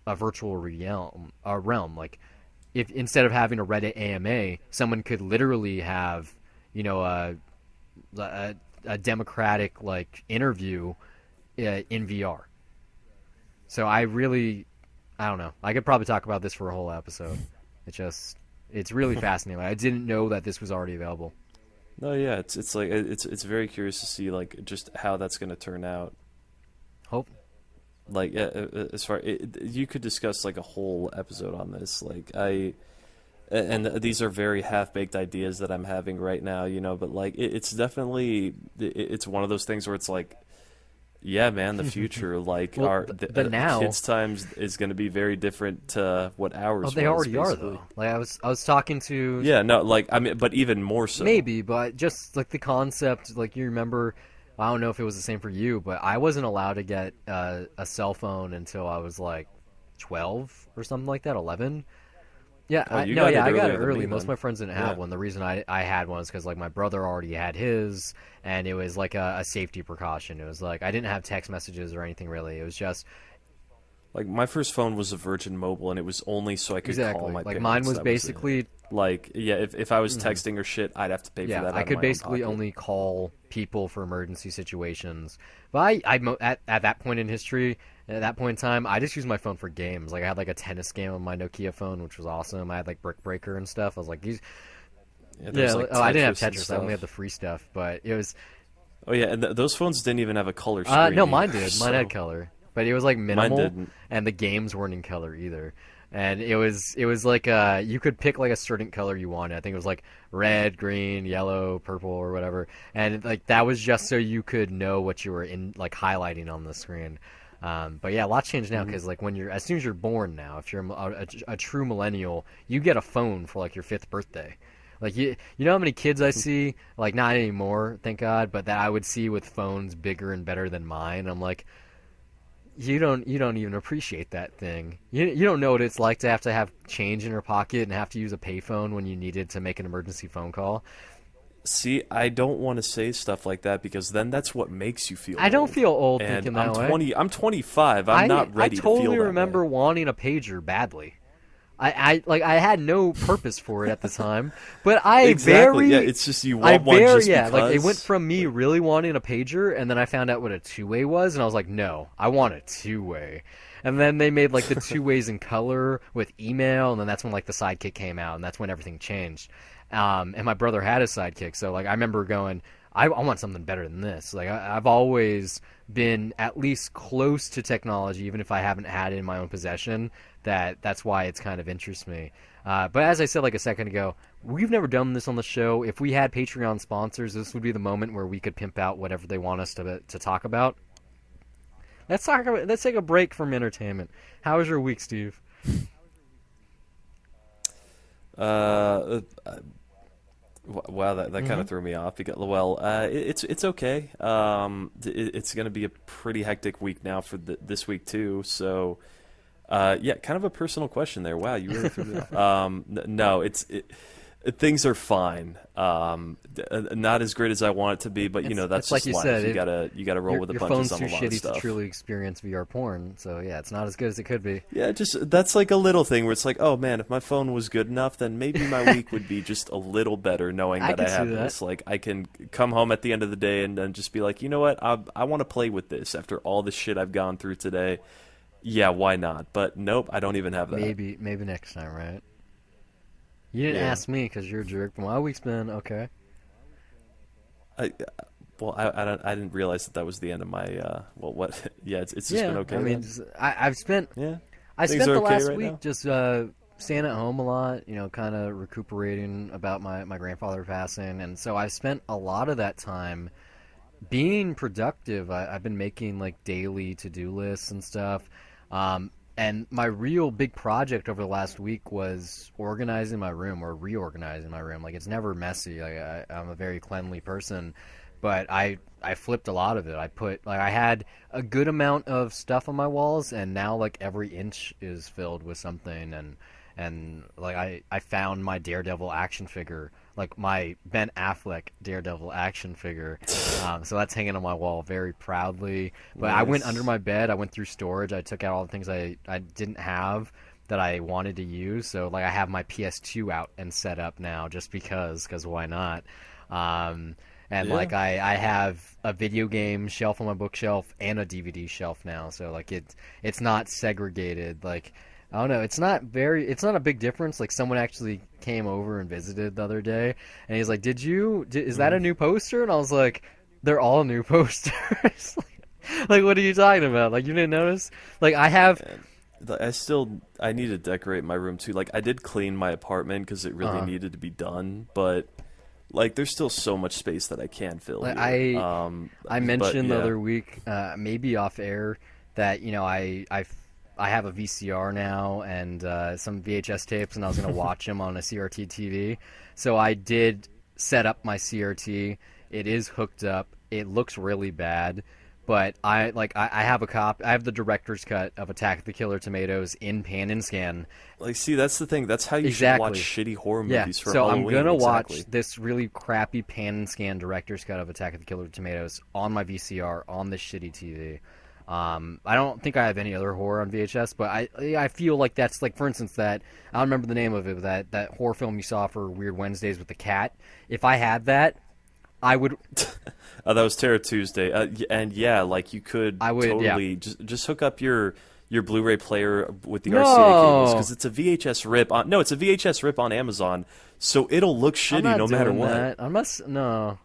a virtual realm. Like, if instead of having a Reddit AMA, someone could literally have, you know, a democratic like interview in VR. So I don't know. I could probably talk about this for a whole episode. It's really fascinating. I didn't know that this was already available. No, yeah, it's like it's very curious to see like just how that's going to turn out. Hope. Like, as far you could discuss like a whole episode on this. Like, and these are very half-baked ideas that I'm having right now, you know. But like, it's definitely it's one of those things where it's like, yeah, man, the future, like well, now kids' times is going to be very different to what ours. Oh, they was, already basically. are though. Like I was talking to. Yeah, no, like I mean, but even more so. Maybe, but just like the concept, like you remember. I don't know if it was the same for you, but I wasn't allowed to get a cell phone until I was like 12 or something like that, 11. Yeah, Oh, I got got earlier it than early. me, Most of then. my friends didn't have Yeah. one. The reason I had one is because like my brother already had his, and it was like a safety precaution. It was like I didn't have text messages or anything really. It was just Like, my first phone was a Virgin Mobile, and it was only so I could call exactly my like parents. mine was That it. basically Like, yeah, if I was texting or shit, I'd have to pay for yeah, that I out of could my own basically pocket. only call people for emergency situations. But at that point in history, at that point in time, I just used my phone for games. Like I had like a tennis game on my Nokia phone, which was awesome. I had like Brick Breaker and stuff. I was like, these, Yeah, there was, yeah. like, Oh, I didn't have Tetris and Tetris. I only had stuff. the free stuff. But it was Oh yeah, and those phones didn't even have a color screen. no, mine either, did. so Mine had color, but it was like mine minimal, didn't. and the games weren't in color either. And it was like you could pick like a certain color you wanted. I think it was like red, green, yellow, purple, or whatever. And like that was just so you could know what you were in like highlighting on the screen. But yeah, a lot's changed now because like as soon as you're born now, if you're a true millennial, you get a phone for like your 5th birthday. Like you know how many kids I see, like not anymore, thank God, but that I would see with phones bigger and better than mine. I'm like, you don't even appreciate that thing. You don't know what it's like to have change in your pocket and have to use a payphone when you needed to make an emergency phone call. See, I don't want to say stuff like that because then that's what makes you feel I don't old. feel old And thinking I'm that way. 20. I'm 25. I'm not ready I totally to feel that remember way. wanting a pager badly. I had no purpose for it at the time, but I Exactly. very Yeah, it's just you I want one very just yeah, because. like it went from me really wanting a pager, and then I found out what a two-way was, and I was like, no, I want a two-way. And then they made like the two ways in color with email, and then that's when like the Sidekick came out, and that's when everything changed. And my brother had a Sidekick, so like I remember going, I want something better than this. Like I've always been at least close to technology, even if I haven't had it in my own possession. That's why it's kind of interests me. But as I said like a second ago, we've never done this on the show. If we had Patreon sponsors, this would be the moment where we could pimp out whatever they want us to talk about. Let's take a break from entertainment. How was your week, Steve? Wow, that kind of threw me off. Because, well, it's okay. It's going to be a pretty hectic week now for this week too. So, yeah, kind of a personal question there. Wow, you really threw me off. No, things are fine. Not as great as I want it to be, but you know that's it's like just you life. said, You gotta roll with the your punches phone's on too a lot of shitty stuff. to truly experience VR porn. So yeah, it's not as good as it could be. Yeah, just that's like a little thing where it's like, oh man, if my phone was good enough, then maybe my week would be just a little better knowing I that I could see have that. this. Like I can come home at the end of the day and then just be like, you know what, I want to play with this after all the shit I've gone through today. Yeah, why not? But nope, I don't even have that. Maybe next time, right? You didn't Yeah. ask me because you're a jerk, but my week's been okay. I didn't realize that was the end of my well, what? Yeah, it's just been okay. I mean, then. I've spent Yeah, I Things spent are the okay last right week now? just staying at home a lot, kind of recuperating about my grandfather passing, and so I spent a lot of that time being productive. I've been making like daily to-do lists and stuff. And my real big project over the last week was organizing my room or reorganizing my room. Like it's never messy. I'm a very cleanly person, but I flipped a lot of it. I had a good amount of stuff on my walls, and now like every inch is filled with something. And like I found my Daredevil action figure, like my Ben Affleck Daredevil action figure. So that's hanging on my wall very proudly. But I went under my bed. I went through storage. I took out all the things I didn't have that I wanted to use. So like I have my PS2 out and set up now just because why not? And like I have a video game shelf on my bookshelf and a DVD shelf now. So like it's not segregated. Like I don't know. It's not a big difference. Like someone actually came over and visited the other day, and he's like, is that a new poster? And I was like, they're all new posters. Like, what are you talking about? Like, you didn't notice? Like, I have. I need to decorate my room too. Like, I did clean my apartment because it really needed to be done, but like, there's still so much space that I can fill. Like, here. I mentioned the other week, maybe off air, that I have a VCR now and some VHS tapes, and I was going to watch them on a CRT TV. So I did set up my CRT. It is hooked up. It looks really bad, but I have a copy. I have the director's cut of Attack of the Killer Tomatoes in pan and scan. Like, see, that's the thing. That's how you should watch shitty horror movies for so Halloween. I'm going to watch this really crappy pan and scan director's cut of Attack of the Killer Tomatoes on my VCR on this shitty TV. I don't think I have any other horror on VHS, but I feel like that's like, for instance, that I don't remember the name of it, that horror film you saw for Weird Wednesdays with the cat. If I had that, I would. That was Terror Tuesday, and yeah, like you could totally just hook up your Blu-ray player with the RCA cables because it's a VHS rip on. No, it's a VHS rip on Amazon, so it'll look shitty no matter what. No.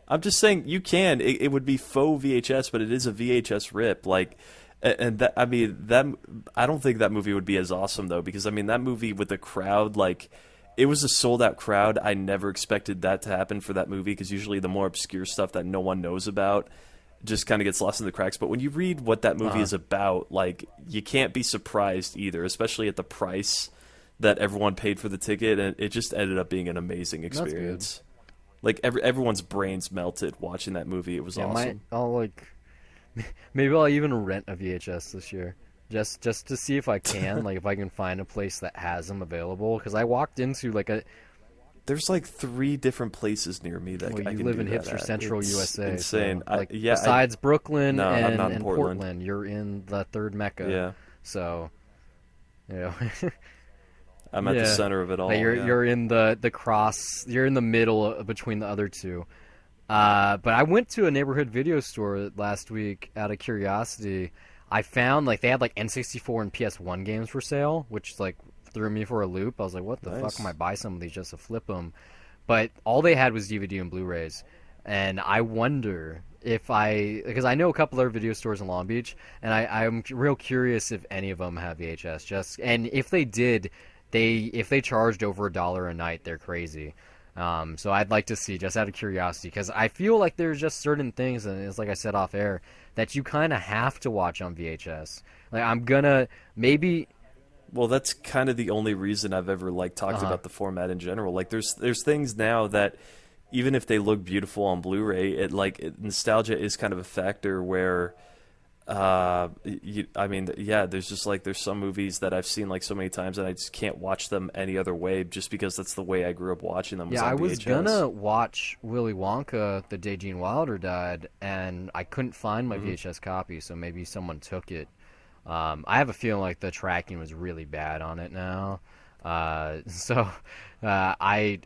I'm just saying you can. It would be faux VHS, but it is a VHS rip. Like, and that I don't think that movie would be as awesome though, because I mean that movie with the crowd, like, it was a sold out crowd. I never expected that to happen for that movie because usually the more obscure stuff that no one knows about just kind of gets lost in the cracks. But when you read what that movie is about, like, you can't be surprised either, especially at the price that everyone paid for the ticket, and it just ended up being an amazing experience. Like everyone's brains melted watching that movie. It was awesome. Maybe I'll even rent a VHS this year, just to see if I can, like if I can find a place that has them available. Because I walked into there's like 3 different places near me that I can live do in that hipster at. Central It's USA. insane. So, besides Brooklyn I'm not in and Portland, you're in the third Mecca. Yeah. So, I'm at the center of it all. You're in the cross. You're in the middle between the other two. But I went to a neighborhood video store last week out of curiosity. I found like they had like N64 and PS1 games for sale, which like threw me for a loop. I was like, what the fuck am I buy some of these just to flip them? But all they had was DVD and Blu-rays. And I wonder because I know a couple other video stores in Long Beach, and I'm real curious if any of them have VHS. And if they did, if they charged over $1 a night, they're crazy. So I'd like to see, just out of curiosity, because I feel like there's just certain things, and it's like I said off air, that you kind of have to watch on VHS. Like I'm gonna maybe. Well, that's kind of the only reason I've ever talked about the format in general. Like there's things now that even if they look beautiful on Blu-ray, nostalgia is kind of a factor where. There's just there's some movies that I've seen so many times and I just can't watch them any other way just because that's the way I grew up watching them. I was gonna watch Willy Wonka the day Gene Wilder died, and I couldn't find my VHS copy, so maybe someone took it. I have a feeling like the tracking was really bad on it now. I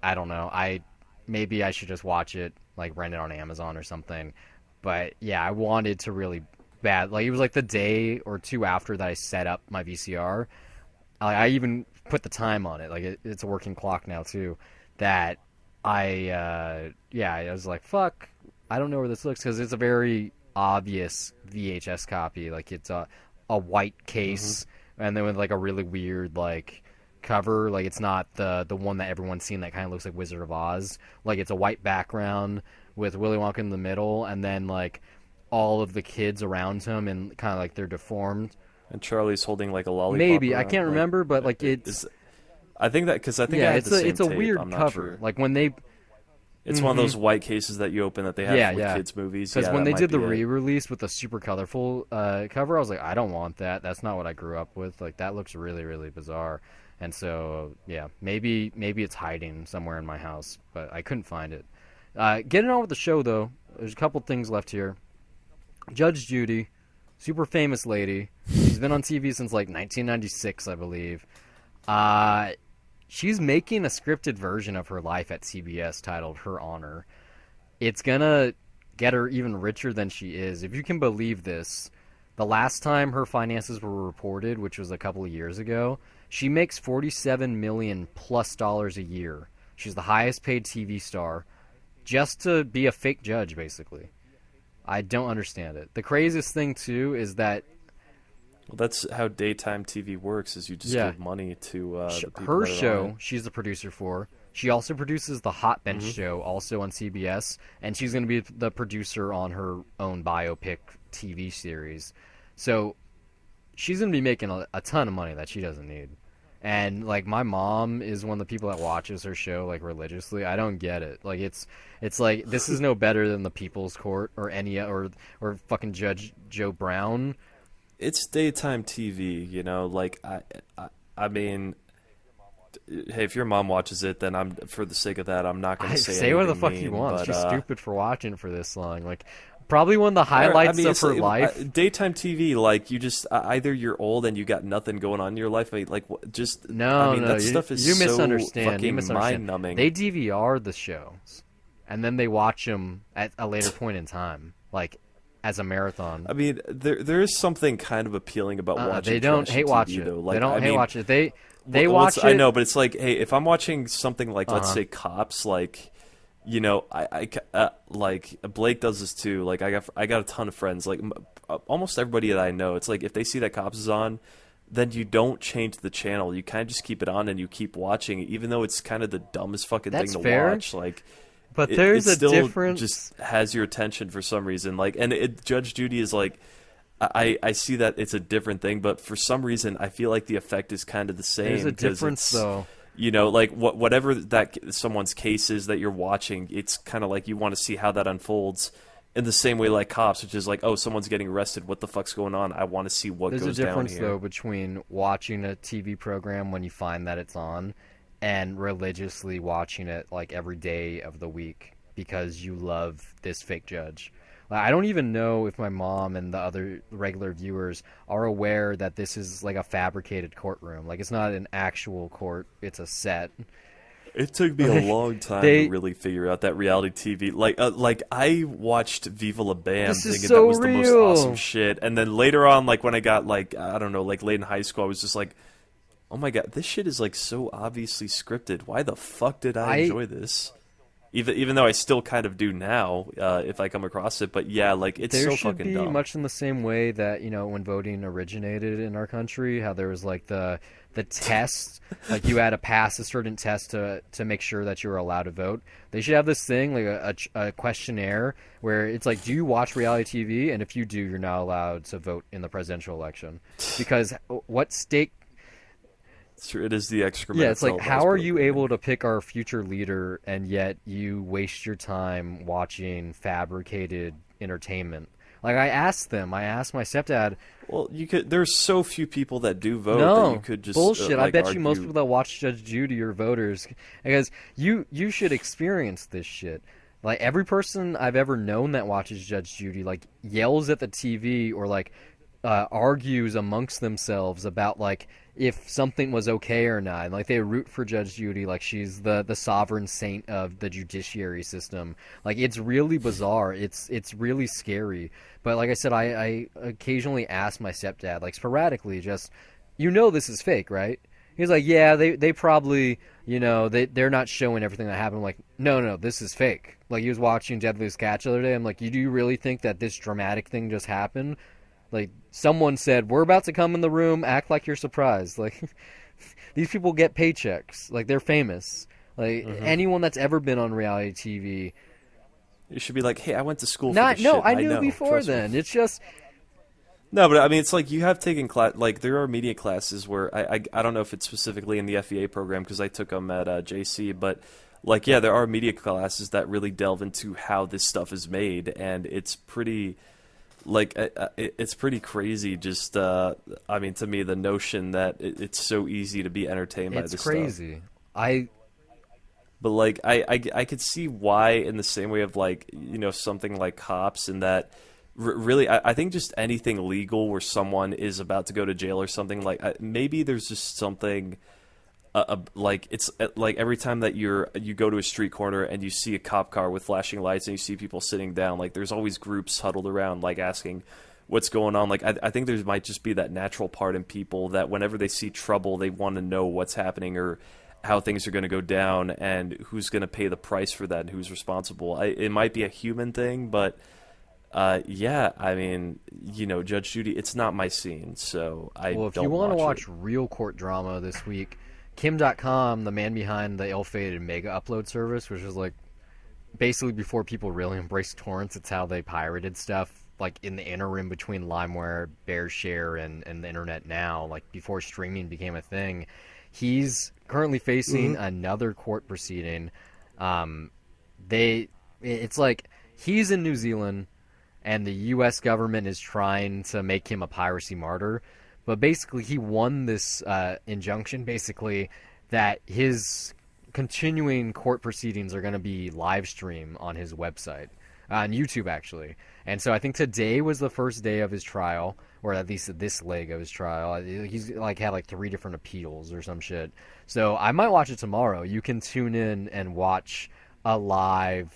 don't know. Maybe I should just watch it, rent it on Amazon or something. But yeah, I wanted to really bad. It was the day or two after that I set up my VCR. I even put the time on it. It's a working clock now too. That I was like, fuck, I don't know where this looks, because it's a very obvious VHS copy. It's a white case, and then with a really weird cover. Like, it's not the one that everyone's seen that kind of looks like Wizard of Oz. Like, it's a white background with Willy Wonka in the middle, and then like all of the kids around him, and kind of like they're deformed. And Charlie's holding like a lollipop. Maybe I around, can't remember, but like it's. I think that because I think I Yeah, had the same it's a tape. weird I'm not cover. sure. Like when they. It's one of those white cases that you open that they have with kids' movies. Because Yeah, when that they might did the be it. re-release with the super colorful cover, I was like, I don't want that. That's not what I grew up with. Like, that looks really, really bizarre. And so, yeah, maybe it's hiding somewhere in my house, but I couldn't find it. Getting on with the show, though, there's a couple things left here. Judge Judy, super famous lady. She's been on TV since like 1996, I believe. She's making a scripted version of her life at CBS titled Her Honor. It's gonna get her even richer than she is. If you can believe this, the last time her finances were reported, which was a couple of years ago, she makes $47 million plus a year. She's the highest paid TV star just to be a fake judge, basically. I don't understand it. The craziest thing, too, is that Well, that's how daytime TV works. Is you just give money to the people her that are on show, it. she's the producer for. She also produces the Hot Bench Mm-hmm. show, also on CBS, and she's going to be the producer on her own biopic TV series. So she's going to be making a ton of money that she doesn't need. And like my mom is one of the people that watches her show like religiously. I don't get it. Like it's like this is no better than the People's Court or any or fucking Judge Joe Brown. It's daytime TV, you know. Like I mean, hey, if your mom watches it, then I'm for the sake of that, I'm not going to Say what the fuck mean, you want. But, She's stupid for watching it for this long. Like probably one of the highlights of her life. Daytime TV, like you just either you're old and you got nothing going on in your life, like just No, I mean, no, that stuff is you so misunderstand. fucking You misunderstand. mind-numbing. They DVR the shows, and then they watch them at a later point in time, like as a marathon. I mean, there is something kind of appealing about watching. They don't trashy hate watch TV, it. though. Like, They don't I hate mean, watch it. They well, watch it. I know, but it's like, hey, if I'm watching something like, let's say, Cops, like, you know, like Blake does this too. Like, I got a ton of friends. Like, almost everybody that I know, it's like if they see that Cops is on, then you don't change the channel. You kind of just keep it on and you keep watching, even though it's kind of the dumbest fucking That's thing to fair. watch. Like. But there's it a still difference. Just has your attention for some reason. Like, and Judge Judy is like, I see that it's a different thing, but for some reason, I feel like the effect is kind of the same. There's a difference, though. You know, like whatever that someone's case is that you're watching, it's kind of like you want to see how that unfolds. In the same way, like Cops, which is like, oh, someone's getting arrested. What the fuck's going on? I want to see what There's goes a down difference, here. though, between watching a TV program when you find that it's on and religiously watching it like every day of the week because you love this fake judge. Like, I don't even know if my mom and the other regular viewers are aware that this is like a fabricated courtroom. Like, it's not an actual court, it's a set. It took me a long time to really figure out that reality TV. Like I watched Viva La Bam This is thinking so that was the most real. awesome shit, and then later on, like when I got like I don't know, like late in high school, I was just like, oh my god, this shit is like so obviously scripted. Why the fuck did I enjoy this? Even though I still kind of do now, if I come across it, but yeah, like it's so fucking dumb. There should be much in the same way that, you know, when voting originated in our country, how there was like the test, like you had to pass a certain test to make sure that you were allowed to vote. They should have this thing like a questionnaire where it's like, do you watch reality TV? And if you do, you're not allowed to vote in the presidential election because what state? It is the excrement. Yeah, it's like, how are you able to pick our future leader and yet you waste your time watching fabricated entertainment? Like, I asked my stepdad. Well, you could. There's so few people that do vote No, that you could just bullshit. I like, bet argue. you most people that watch Judge Judy are voters because you should experience this shit. Like, every person I've ever known that watches Judge Judy like yells at the TV or like argues amongst themselves about like if something was okay or not. And, like, they root for Judge Judy like she's the sovereign saint of the judiciary system. Like, it's really bizarre. It's really scary. But like I said, I occasionally ask my stepdad, like sporadically, just, you know, this is fake, right? He's like, yeah, they probably, you know, they're not showing everything that happened. I'm like, no, this is fake. Like, he was watching Deadliest Catch the other day. I'm like, do you really think that this dramatic thing just happened? Like, someone said, we're about to come in the room, act like you're surprised. Like, these people get paychecks. Like, they're famous. Like, Mm-hmm. anyone that's ever been on reality TV. You should be like, hey, I went to school for Not this no, shit. I knew know, before trust me. then. It's just No, but I mean, it's like you have taken class. Like there are media classes where I don't know if it's specifically in the FEA program because I took them at JC, but like yeah, there are media classes that really delve into how this stuff is made, and it's pretty like it's pretty crazy. Just I mean, to me, the notion that it's so easy to be entertained by it's this crazy. stuff. But like I could see why in the same way of like something like Cops and that. Really, I think just anything legal where someone is about to go to jail or something like maybe there's just something like it's like every time that you go to a street corner and you see a cop car with flashing lights and you see people sitting down, like there's always groups huddled around like asking what's going on. Like I think there might just be that natural part in people that whenever they see trouble, they want to know what's happening or how things are going to go down and who's going to pay the price for that and who's responsible. It might be a human thing, but. Yeah, I mean, Judge Judy, it's not my scene, so I Well, if don't you want to watch it. real court drama this week, Kim.com, the man behind the ill-fated Mega Upload service, which is like basically before people really embraced torrents, it's how they pirated stuff, like in the interim between LimeWire, BearShare, and the internet now, like before streaming became a thing. He's currently facing another court proceeding. It's like he's in New Zealand, and the U.S. government is trying to make him a piracy martyr. But basically, he won this injunction, basically, that his continuing court proceedings are going to be live stream on his website, on YouTube, actually. And so I think today was the first day of his trial, or at least this leg of his trial. He's like had like 3 different appeals or some shit. So I might watch it tomorrow. You can tune in and watch a live,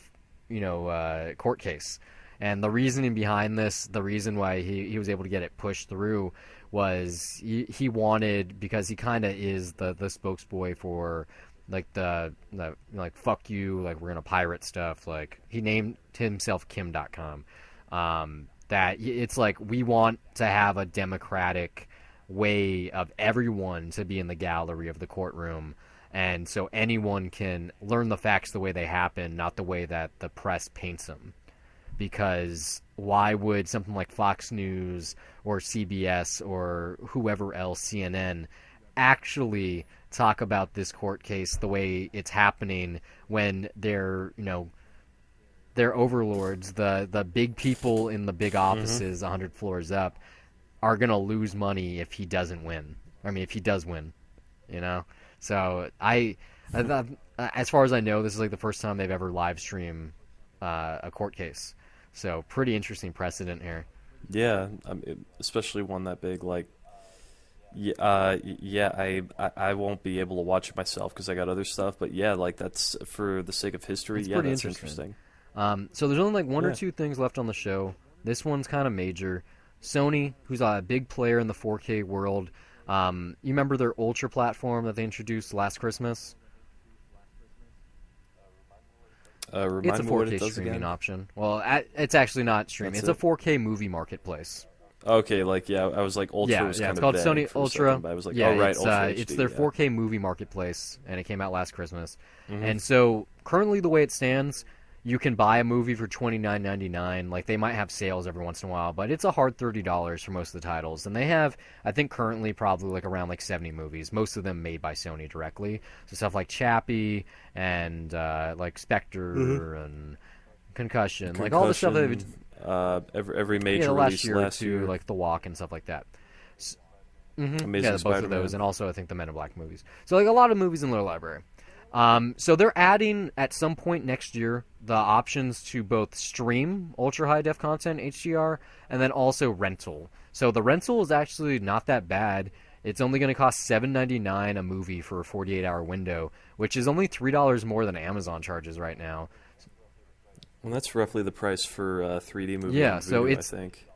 court case. And the reasoning behind this, the reason why he was able to get it pushed through was he wanted, because he kind of is the spokesboy for like the like fuck you, like we're gonna pirate stuff. Like he named himself Kim.com. That it's like we want to have a democratic way of everyone to be in the gallery of the courtroom. And so anyone can learn the facts the way they happen, not the way that the press paints them. Because why would something like Fox News or CBS or whoever else, CNN, actually talk about this court case the way it's happening when they're overlords, the big people in the big offices 100 floors up, are going to lose money if he doesn't win. I mean, if he does win, So as far as I know, this is like the first time they've ever live streamed a court case. So pretty interesting precedent here. Yeah, especially one that big. Like, I won't be able to watch it myself because I got other stuff. But yeah, like that's for the sake of history. It's yeah, pretty that's interesting. So there's only like one or two things left on the show. This one's kind of major. Sony, who's a big player in the 4K world. You remember their Ultra platform that they introduced last Christmas? It's a 4K streaming option. Well, it's actually not streaming. It's a 4K movie marketplace. Okay, like I was like Ultra. Yeah, it's called Sony Ultra. I was like, yeah, oh right, it's, Ultra HD, it's their 4K movie marketplace, and it came out last Christmas. And so currently, the way it stands, you can buy a movie for $29.99. Like they might have sales every once in a while, but it's a hard $30 for most of the titles. And they have, I think, currently probably like around like 70 movies, most of them made by Sony directly. So stuff like Chappie and like Spectre and Concussion, like all the stuff that every major last release year last or two, year, like The Walk and stuff like that. Amazing Yeah, both Spider-Man. of those, and also I think the Men in Black movies. So like a lot of movies in their library. So they're adding at some point next year the options to both stream ultra high def content HDR and then also rental. So the rental is actually not that bad. It's only going to cost $7.99 a movie for a 48-hour window, which is only $3 more than Amazon charges right now. Well, that's roughly the price for a 3D movie. Yeah, on so Vudu, it's I think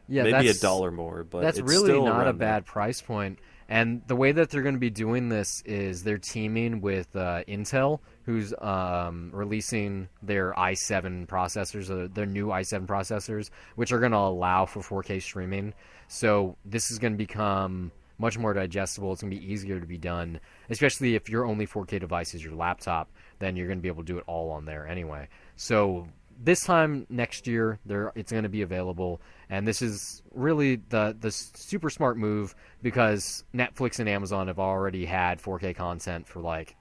yeah, maybe that's $1 more, but that's it's really still not a around there. bad price point. And the way that they're going to be doing this is they're teaming with Intel, who's releasing their i7 processors, their new i7 processors, which are going to allow for 4K streaming. So this is going to become much more digestible. It's going to be easier to be done, especially if your only 4K device is your laptop. Then you're going to be able to do it all on there anyway. So this time next year, it's going to be available, and this is really the super smart move because Netflix and Amazon have already had 4K content for like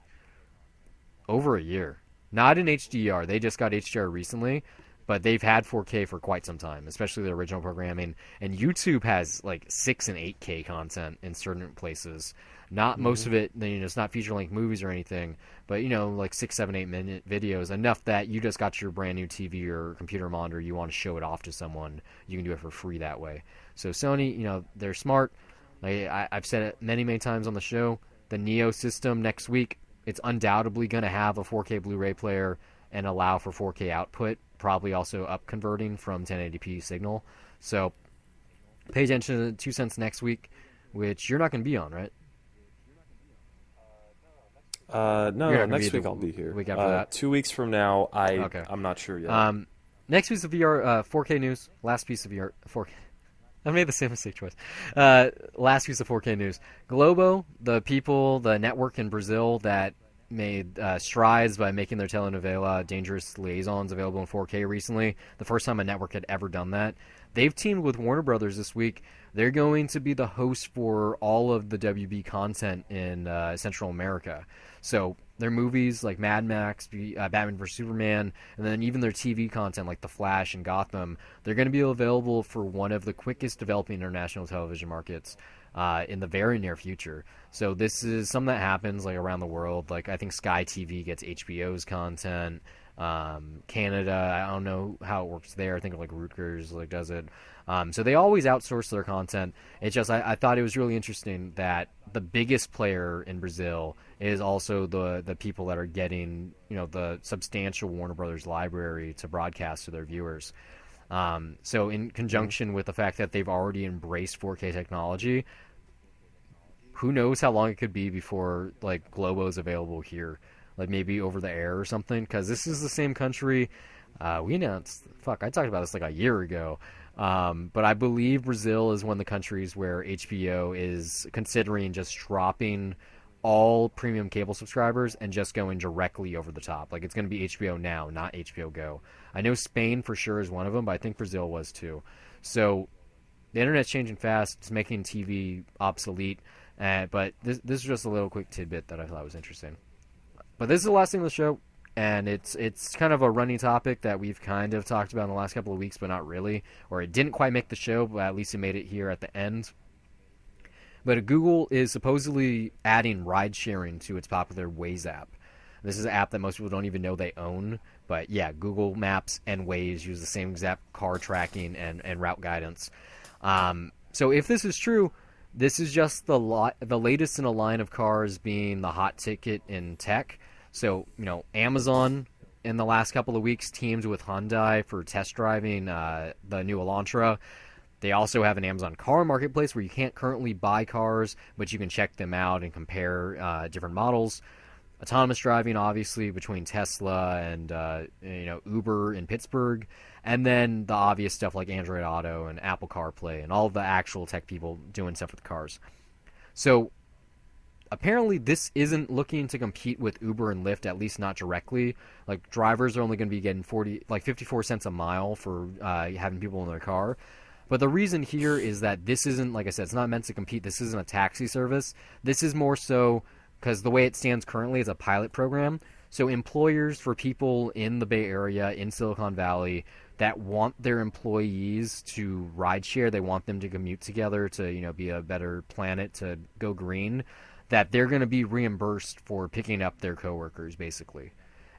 over a year. Not in HDR. They just got HDR recently, but they've had 4K for quite some time, especially the original programming. And YouTube has like 6 and 8K content in certain places. Not most of it, it's not feature-length movies or anything, but, like 6, 7, 8-minute videos, enough that you just got your brand new TV or computer monitor, you want to show it off to someone, you can do it for free that way. So Sony, they're smart. I've said it many, many times on the show, the Neo system next week, it's undoubtedly going to have a 4K Blu-ray player and allow for 4K output, probably also up converting from 1080p signal. So pay attention to 2 cents next week, which you're not going to be on, right? No, next week I'll be here. Week after that? 2 weeks from now, Okay. I'm not sure yet. Next piece of VR, 4K news. Last piece of VR, 4K. I made the same mistake twice. Last piece of 4K news. Globo, the network in Brazil that made strides by making their telenovela Dangerous Liaisons available in 4K recently. The first time a network had ever done that. They've teamed with Warner Brothers this week. They're going to be the host for all of the WB content in Central America. So their movies like Mad Max, Batman vs. Superman, and then even their TV content like The Flash and Gotham, they're going to be available for one of the quickest developing international television markets in the very near future. So this is something that happens like around the world. Like I think Sky TV gets HBO's content. Canada, I don't know how it works there. I think like Rutgers does it. So they always outsource their content. It's just I thought it was really interesting that the biggest player in Brazil is also the people that are getting the substantial Warner Brothers library to broadcast to their viewers. So in conjunction with the fact that they've already embraced 4K technology, who knows how long it could be before like Globo is available here, like maybe over the air or something, because this is the same country. We announced, I talked about this like a year ago, but I believe Brazil is one of the countries where HBO is considering just dropping all premium cable subscribers and just going directly over the top. Like it's going to be HBO Now, not HBO Go. I know Spain for sure is one of them, but I think Brazil was too. So the internet's changing fast. It's making TV obsolete. But this is just a little quick tidbit that I thought was interesting. But this is the last thing of the show, and it's kind of a running topic that we've kind of talked about in the last couple of weeks, but not really. Or it didn't quite make the show, but at least it made it here at the end. But Google is supposedly adding ride-sharing to its popular Waze app. This is an app that most people don't even know they own. But yeah, Google Maps and Waze use the same exact car tracking and route guidance. So if this is true, this is just the latest in a line of cars being the hot ticket in tech. So, Amazon in the last couple of weeks teamed with Hyundai for test driving the new Elantra. They also have an Amazon car marketplace where you can't currently buy cars, but you can check them out and compare different models. Autonomous driving, obviously, between Tesla and Uber in Pittsburgh, and then the obvious stuff like Android Auto and Apple CarPlay and all of the actual tech people doing stuff with cars. So apparently this isn't looking to compete with Uber and Lyft, at least not directly. Like drivers are only going to be getting 54 cents a mile for having people in their car. But the reason here is that this isn't, like I said, it's not meant to compete. This isn't a taxi service. This is more so because the way it stands currently is a pilot program. So employers for people in the Bay Area, in Silicon Valley, that want their employees to ride share, they want them to commute together to, be a better planet, to go green, that they're going to be reimbursed for picking up their coworkers, basically.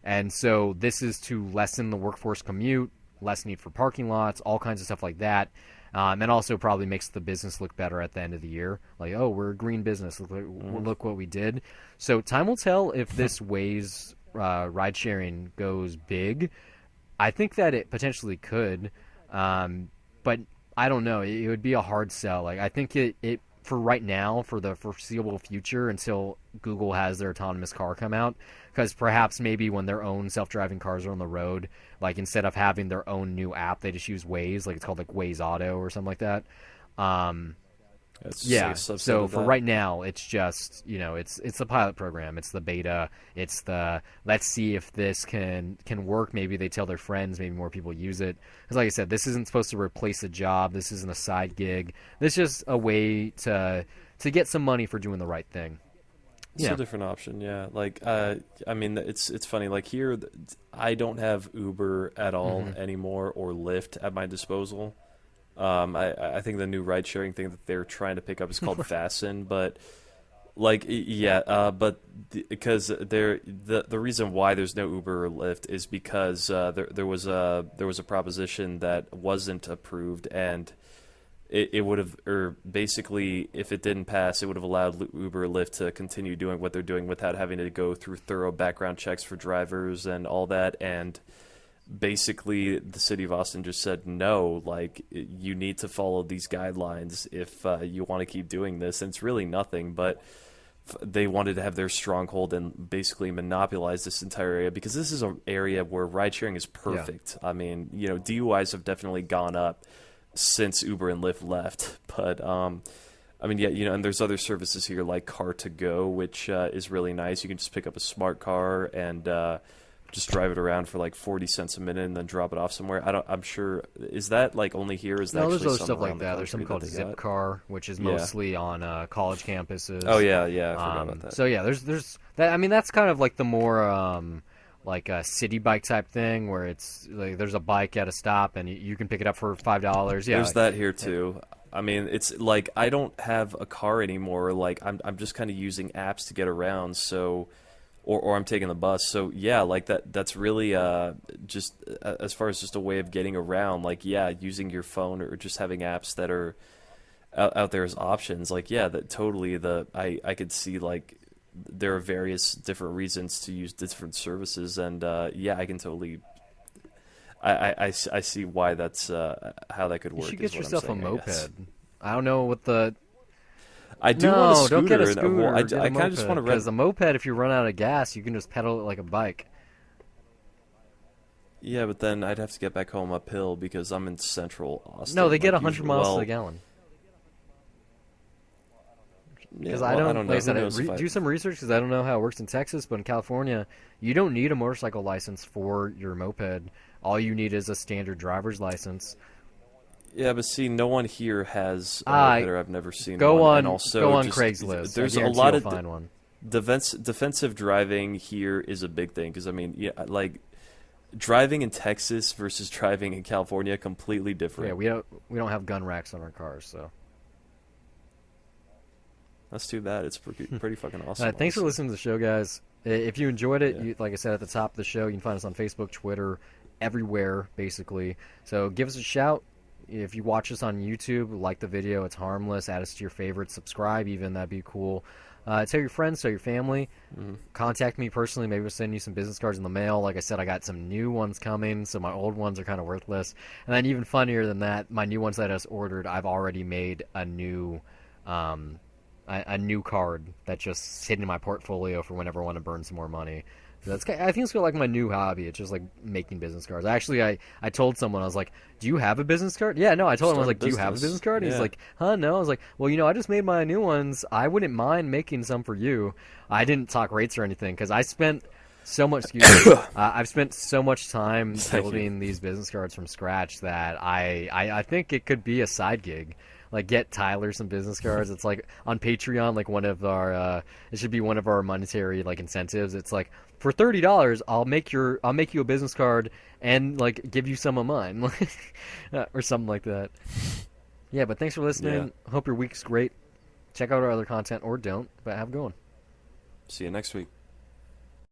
And so this is to lessen the workforce commute, less need for parking lots, all kinds of stuff like that. And also probably makes the business look better at the end of the year. Like, oh, we're a green business. Look what we did. So time will tell if this Waze ride sharing goes big. I think that it potentially could, but I don't know. It would be a hard sell. Like I think it for right now, for the foreseeable future, until Google has their autonomous car come out, because perhaps maybe when their own self-driving cars are on the road, like instead of having their own new app, they just use Waze, like it's called like Waze Auto or something like that. It's just like Yeah. a subset So of for that. right now, it's just it's the pilot program, it's the beta, it's the let's see if this can work. Maybe they tell their friends, maybe more people use it. Because like I said, this isn't supposed to replace a job. This isn't a side gig. This is just a way to get some money for doing the right thing. It's a Yeah. different option, yeah. Like, I mean, it's funny. Like here, I don't have Uber at all Hmm. anymore or Lyft at my disposal. I think the new ride sharing thing that they're trying to pick up is called Fasten, but like yeah, but because the reason why there's no Uber or Lyft is because there was a proposition that wasn't approved, and it would have, or basically, if it didn't pass, it would have allowed Uber or Lyft to continue doing what they're doing without having to go through thorough background checks for drivers and all that. And basically, the city of Austin just said no, like, you need to follow these guidelines if you want to keep doing this. And it's really nothing, but they wanted to have their stronghold and basically monopolize this entire area, because this is an area where ride sharing is Yeah. perfect. I mean, DUIs have definitely gone up since Uber and Lyft left. But I mean, yeah, and there's other services here like Car to Go, which is really nice. You can just pick up a smart car and just drive it around for like 40 cents a minute and then drop it off somewhere. I'm sure, is that like only here? Is that No, there's actually other some stuff like around the that. There's country something called that they got? Zipcar, which is Yeah. mostly on college campuses. Oh yeah, I forgot about that. So yeah, there's that. I mean, that's kind of like the more like a city bike type thing, where it's like there's a bike at a stop and you can pick it up for $5. Yeah, There's like, that here too. I mean, it's like I don't have a car anymore. Like I'm just kind of using apps to get around. So, or I'm taking the bus. So yeah, like that's really just as far as just a way of getting around. Like yeah, using your phone or just having apps that are out there as options. Like yeah, that totally. I could see like there are various different reasons to use different services, and yeah, I can totally. I see why that's how that could you work. should Is get what I'm yourself a saying, I guess. moped. I don't know what the. I do want a No, scooter. don't get a and, scooter. well, Get I a kind of just want to moped. rent. Because a moped, if you run out of gas, you can just pedal it like a bike. Yeah, but then I'd have to get back home uphill because I'm in central Austin. No, they get like 100 usually. miles to Well, the gallon. yeah, Because well, I like don't know. I Who said, knows if I? do some research because I don't know how it works in Texas, but in California, you don't need a motorcycle license for your moped. All you need is a standard driver's license. Yeah, but see, no one here has a I moped, or I've never seen go one. on And also, go on just, Craigslist. there's I a guarantee lot you'll of find one. defensive driving here is a big thing because I mean, yeah, like driving in Texas versus driving in California, completely different. Yeah, we don't have gun racks on our cars, so. That's too bad. It's pretty fucking awesome. Thanks for honestly. listening to the show, guys. If you enjoyed it, Yeah. like I said at the top of the show, you can find us on Facebook, Twitter, everywhere, basically. So give us a shout. If you watch us on YouTube, like the video, it's harmless. Add us to your favorites. Subscribe, even. That'd be cool. Tell your friends, tell your family. Mm-hmm. Contact me personally. Maybe we'll send you some business cards in the mail. Like I said, I got some new ones coming, so my old ones are kind of worthless. And then even funnier than that, my new ones that I just ordered, I've already made a new card that's just sitting in my portfolio for whenever I want to burn some more money. So I think it's like my new hobby. It's just like making business cards. Actually, I told someone, I was like, "Do you have a business card?" Yeah, no, I told him, I was Start like, a "Do you have a business. business card?" And he's Yeah. like, "Huh, no." I was like, "Well, I just made my new ones. I wouldn't mind making some for you." I didn't talk rates or anything because I spent so much. Excuse me. I've spent so much time Thank you. building these business cards from scratch that I think it could be a side gig. Like get Tyler some business cards. It's like on Patreon, like one of our it should be one of our monetary like incentives. It's like for $30, I'll make you a business card and like give you some of mine, or something like that. Yeah, but thanks for listening. Hope your week's great. Check out our other content or don't, but have a good one. See you next week.